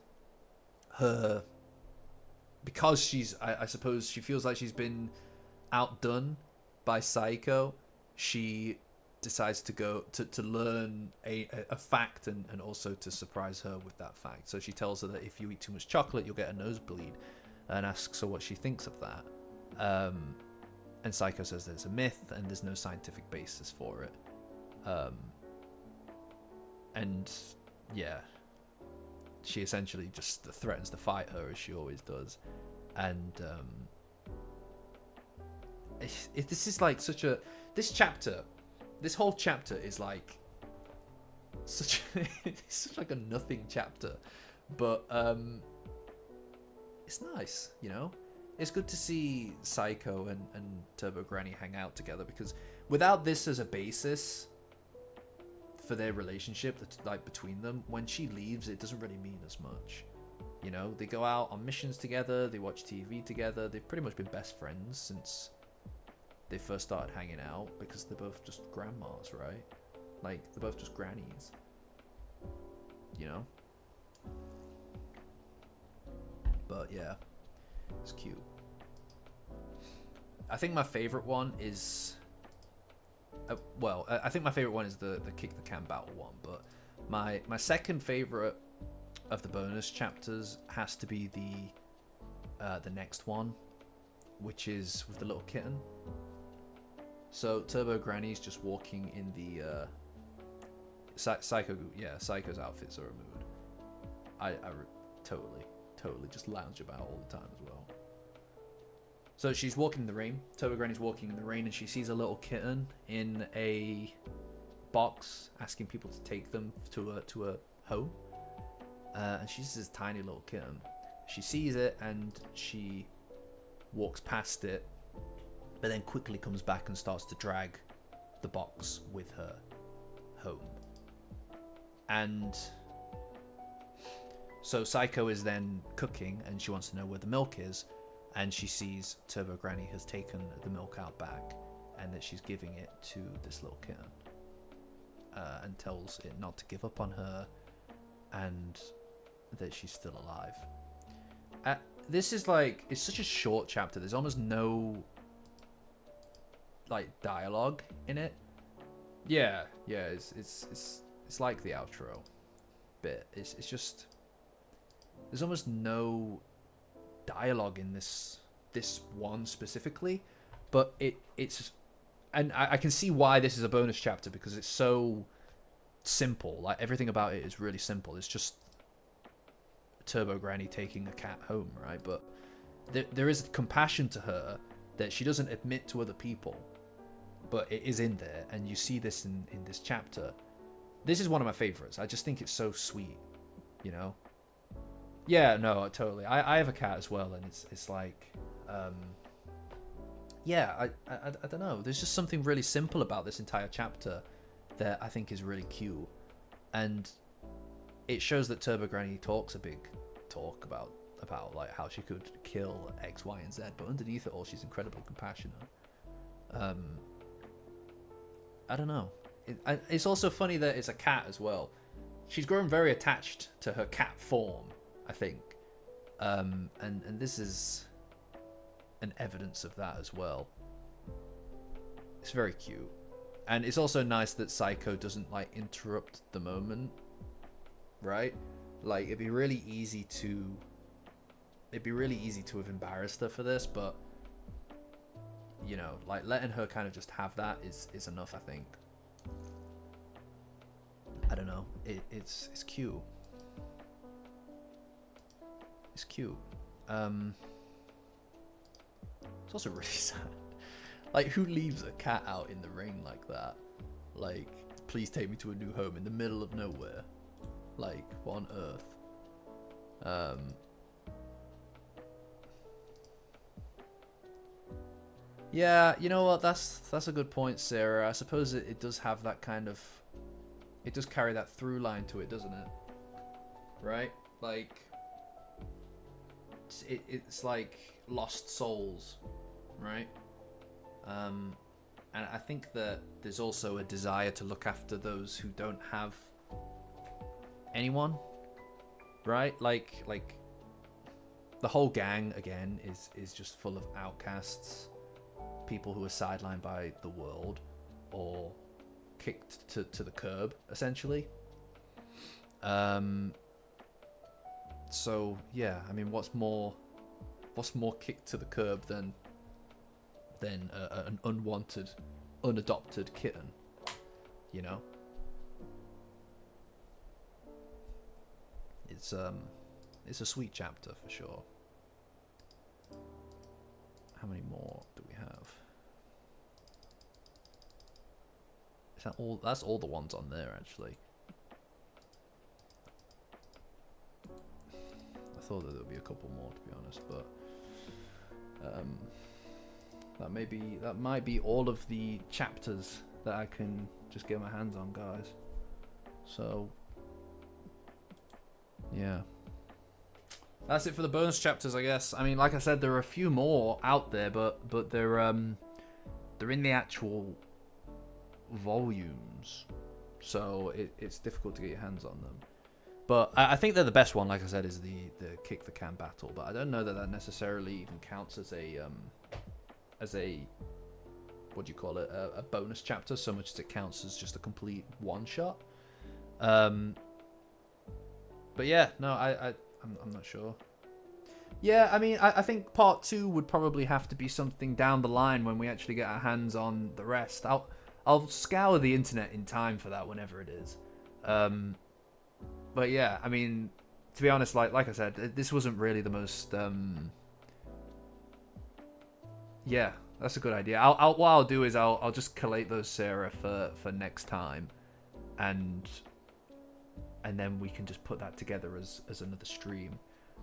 because she's, I suppose she feels like she's been outdone by Psycho, she decides to go to learn a fact, and also to surprise her with that fact. So she tells her that if you eat too much chocolate, you'll get a nosebleed, and asks her what she thinks of that. And Psycho says that it's a myth and there's no scientific basis for it. And yeah, she essentially just threatens to fight her, as she always does. And if this is like such a... This whole chapter is like it's such like a nothing chapter, but it's nice, you know. It's good to see Psycho and Turbo Granny hang out together, because without this as a basis for their relationship that's like between them, when she leaves, it doesn't really mean as much. You know, they go out on missions together, they watch TV together, they've pretty much been best friends since they first started hanging out, because they're both just grandmas, right? Like, they're both just grannies. You know? But yeah, it's cute. I think my favorite one is... I think my favorite one is the kick the can battle one, but my second favorite of the bonus chapters has to be the next one, which is with the little kitten. So Turbo Granny's just walking in the Psycho's outfits are a mood. I totally just lounge about all the time as well. So she's walking in the rain. Turbo Granny's walking in the rain, and she sees a little kitten in a box, asking people to take them to a home. And she's this tiny little kitten. She sees it and she walks past it, but then quickly comes back and starts to drag the box with her home. And so Psycho is then cooking, and she wants to know where the milk is, and she sees Turbo Granny has taken the milk out back, and that she's giving it to this little kitten, and tells it not to give up on her, and that she's still alive. This is like, it's such a short chapter. There's almost no like dialogue in it. Yeah, it's like the outro bit. It's just, there's almost no dialogue in this one specifically, but it's, and I can see why this is a bonus chapter, because it's so simple. Like everything about it is really simple. It's just Turbo Granny taking a cat home, right? But there is compassion to her that she doesn't admit to other people, but it is in there, and you see this in this chapter. This is one of my favorites. I just think it's so sweet, you know? Yeah, no, totally. I have a cat as well, and it's like, yeah, I don't know. There's just something really simple about this entire chapter that I think is really cute, and it shows that Turbo Granny talks a big talk about like how she could kill X, Y, and Z, but underneath it all, she's incredibly compassionate. I don't know. It's also funny that it's a cat as well. She's grown very attached to her cat form, I think, and this is an evidence of that as well. It's very cute, and it's also nice that Psycho doesn't like interrupt the moment, right? Like it'd be really easy to have embarrassed her for this, but you know, like letting her kind of just have that is enough, I think. I don't know. It's cute. It's cute. It's also really sad. Like, who leaves a cat out in the rain like that? Like, please take me to a new home in the middle of nowhere. Like, what on earth? Yeah, you know what? That's a good point, Sarah. I suppose it does have that kind of... It does carry that through line to it, doesn't it? Right? Like... It's like lost souls, right? And I think that there's also a desire to look after those who don't have anyone, right? Like the whole gang again is just full of outcasts, people who are sidelined by the world or kicked to the curb, essentially. So yeah, I mean, what's more kicked to the curb than an unwanted, unadopted kitten, you know? It's a sweet chapter for sure. How many more do we have? Is that all? That's all the ones on there, actually. I thought that there would be a couple more, to be honest, but that might be all of the chapters that I can just get my hands on, guys. So yeah, that's it for the bonus chapters, I guess. I mean, like I said, there are a few more out there, but they're in the actual volumes, so it's difficult to get your hands on them. But I think they're the best one, like I said, is the kick the can battle. But I don't know that necessarily even counts as a what do you call it, a bonus chapter, so much as it counts as just a complete one shot. But yeah, no, I'm not sure. Yeah, I mean, I think part 2 would probably have to be something down the line when we actually get our hands on the rest. I'll scour the internet in time for that whenever it is. But yeah, I mean, to be honest, like I said, this wasn't really the most. Yeah, that's a good idea. What I'll do is I'll just collate those, Sarah, for next time, and then we can just put that together as another stream.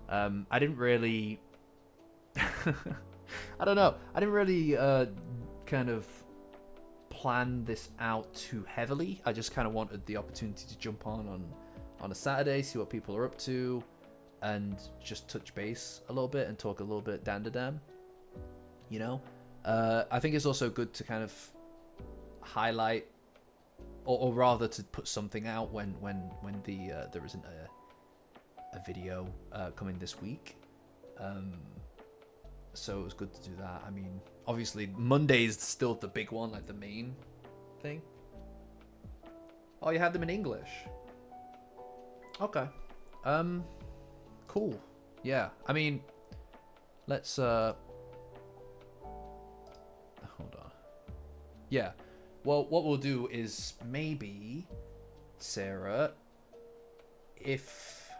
I didn't really. I don't know. I didn't really kind of plan this out too heavily. I just kind of wanted the opportunity to jump on a Saturday, see what people are up to, and just touch base a little bit and talk a little bit Dandadan. You know, I think it's also good to kind of highlight, or rather to put something out when there isn't a video coming this week. So it was good to do that. I mean, obviously Monday is still the big one, like the main thing. Oh, you had them in English. Okay. Cool. Yeah. I mean, let's hold on. Yeah. Well, what we'll do is maybe Sarah, if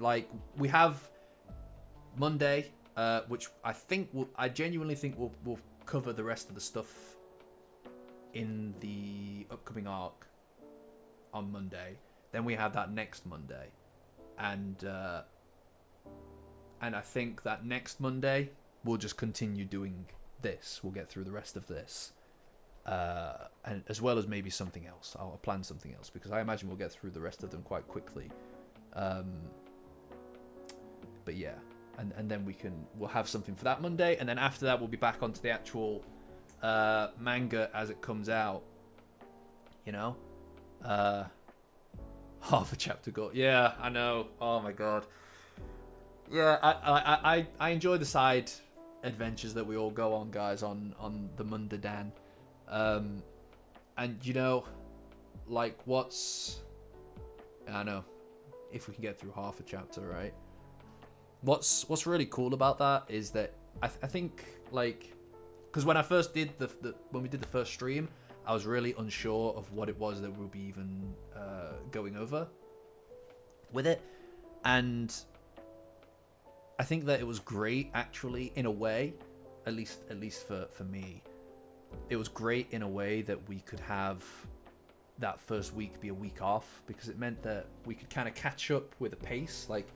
like we have Monday, which I genuinely think we'll cover the rest of the stuff in the upcoming arc on Monday. Then we have that next Monday, and I think that next Monday we'll just continue doing this. We'll get through the rest of this, and as well as maybe something else. I'll plan something else because I imagine we'll get through the rest of them quite quickly. But yeah, and then we'll have something for that Monday, and then after that we'll be back onto the actual manga as it comes out. You know, half a chapter go. Yeah, I know. Oh my god. Yeah, I enjoy the side adventures that we all go on, guys, on the Dandadan. And you know, like I know, if we can get through half a chapter, right? What's really cool about that is that I think, like, because when I first did when we did the first stream, I was really unsure of what it was that we'll be even going over with it, and I think that it was great, actually, in a way, at least for me. It was great in a way that we could have that first week be a week off, because it meant that we could kind of catch up with the pace. Like,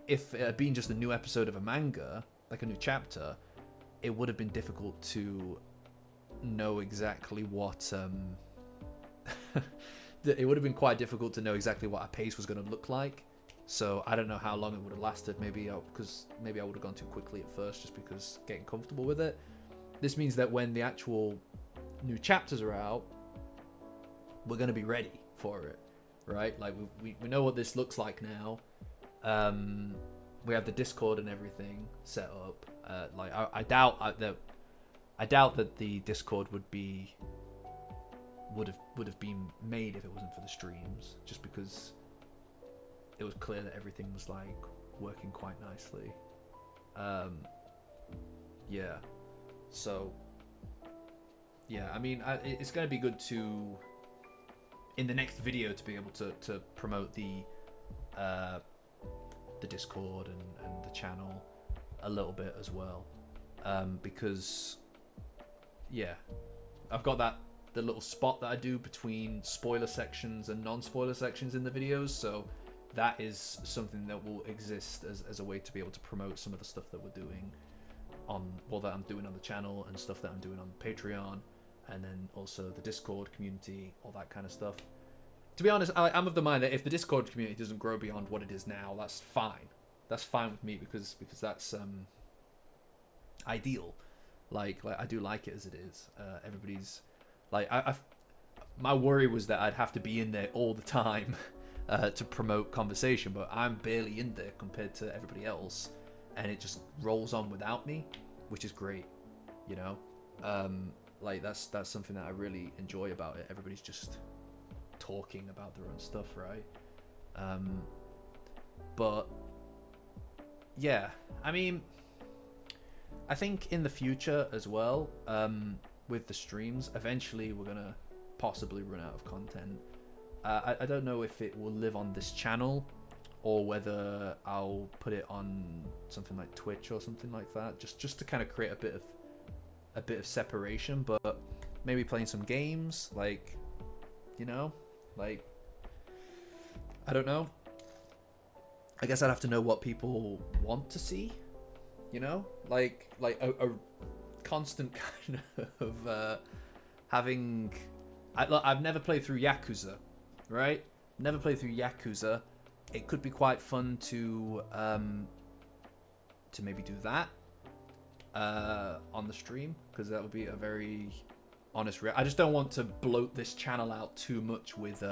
if it had been just a new episode of a manga, like a new chapter, it would have been difficult to know exactly what... it would have been quite difficult to know exactly what our pace was going to look like. So I don't know how long it would have lasted. Maybe I would have gone too quickly at first, just because getting comfortable with it. This means that when the actual new chapters are out, we're going to be ready for it, right? Like we know what this looks like now. We have the Discord and everything set up. Like I doubt that the Discord would have been made if it wasn't for the streams, just because it was clear that everything was like working quite nicely. Yeah. So yeah, I mean, it's going to be good to, in the next video, to be able to promote the Discord and the channel a little bit as well, because yeah, I've got the little spot that I do between spoiler sections and non-spoiler sections in the videos, so that is something that will exist as a way to be able to promote some of the stuff that we're doing that I'm doing on the channel, and stuff that I'm doing on Patreon, and then also the Discord community, all that kind of stuff. To be honest, I'm of the mind that if the Discord community doesn't grow beyond what it is now, that's fine. That's fine with me, because that's ideal. Like I do like it as it is. Everybody's like, my worry was that I'd have to be in there all the time to promote conversation, but I'm barely in there compared to everybody else, and it just rolls on without me, which is great, you know. Like that's something that I really enjoy about it. Everybody's just talking about their own stuff, right? But yeah, I mean, I think in the future as well, with the streams, eventually we're gonna possibly run out of content. I don't know if it will live on this channel, or whether I'll put it on something like Twitch or something like that, just to kind of create a bit of separation. But maybe playing some games, like, you know, like, I don't know. I guess I'd have to know what people want to see, you know, like a constant kind of having. I've never played through Yakuza, right? Never played through Yakuza. It could be quite fun to maybe do that on the stream, because that would be a very honest. I just don't want to bloat this channel out too much with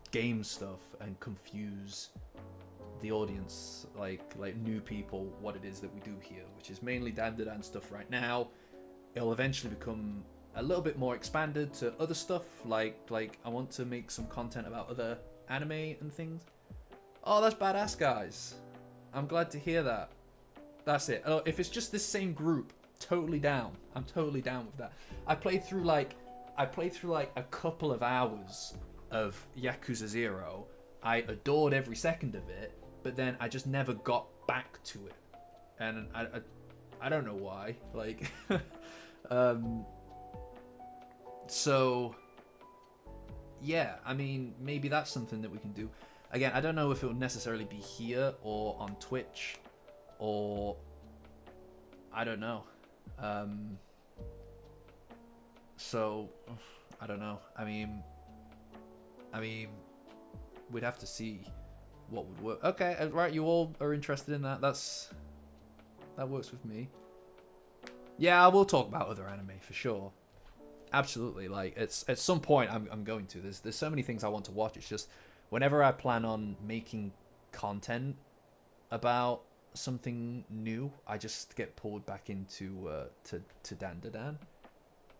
game stuff and confuse the audience, like new people, what it is that we do here, which is mainly Dandadan stuff right now. It'll eventually become a little bit more expanded to other stuff, like I want to make some content about other anime and things. Oh, that's badass, guys. I'm glad to hear that. That's it. If it's just this same group, totally down. I'm totally down with that. I played through like I played through like a couple of hours of Yakuza 0. I adored every second of it, but then I just never got back to it. And I don't know why. Like, so, yeah, I mean, maybe that's something that we can do. Again, I don't know if it will necessarily be here or on Twitch or I don't know. So, I don't know. I mean, we'd have to see what would work. Okay, right, you all are interested in that. That works with me. Yeah, I will talk about other anime for sure. Absolutely. Like, it's at some point I'm going to. There's so many things I want to watch. It's just whenever I plan on making content about something new, I just get pulled back into to Dandadan.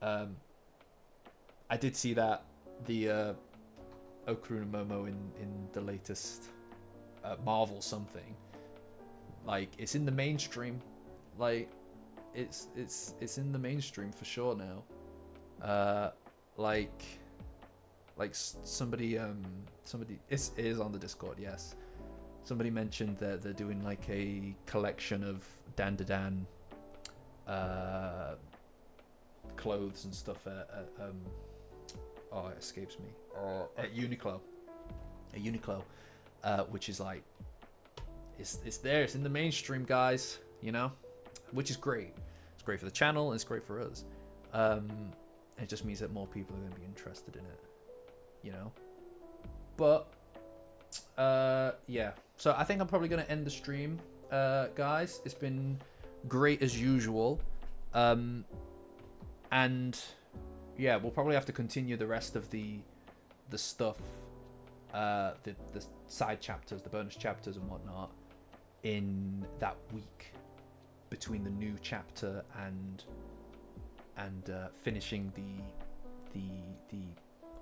I did see that the Okarun and Momo in the latest Marvel something. Like, it's in the mainstream. Like, it's in the mainstream for sure now. Like somebody it is on the Discord, yes. Somebody mentioned that they're doing like a collection of Dandadan clothes and stuff at oh, it escapes me. At Uniqlo. At Uniqlo. Which is like it's there, it's in the mainstream, guys, you know? Which is great. It's great for the channel and it's great for us. It just means that more people are going to be interested in it, you know? But yeah, so I think I'm probably going to end the stream, guys. It's been great as usual, and yeah, we'll probably have to continue the rest of the stuff, the side chapters, the bonus chapters and whatnot, in that week between the new chapter and finishing the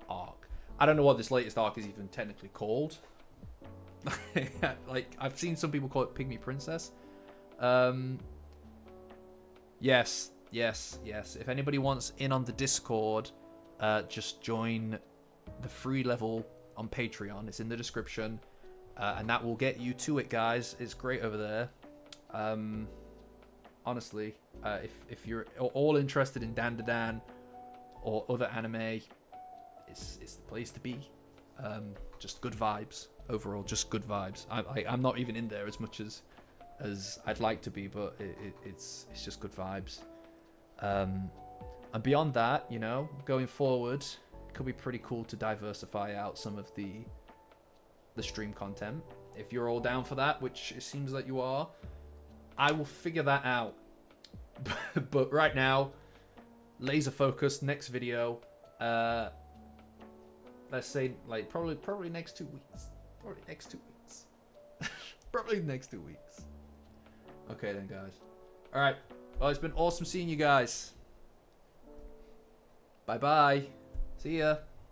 arc. I don't know what this latest arc is even technically called. Like, I've seen some people call it Pygmy Princess. Yes. If anybody wants in on the Discord, just join the free level on Patreon. It's in the description, and that will get you to it, guys. It's great over there. Honestly, if you're all interested in Dandadan or other anime, it's the place to be. Just good vibes overall, just good vibes. I'm not even in there as much as I'd like to be, but it's just good vibes. And beyond that, you know, going forward, it could be pretty cool to diversify out some of the stream content. If you're all down for that, which it seems that you are, I will figure that out. But right now, laser focus, next video, let's say, like, probably next 2 weeks. Probably next 2 weeks. Probably next 2 weeks. Okay then, guys. Alright. Well, it's been awesome seeing you guys. Bye-bye. See ya.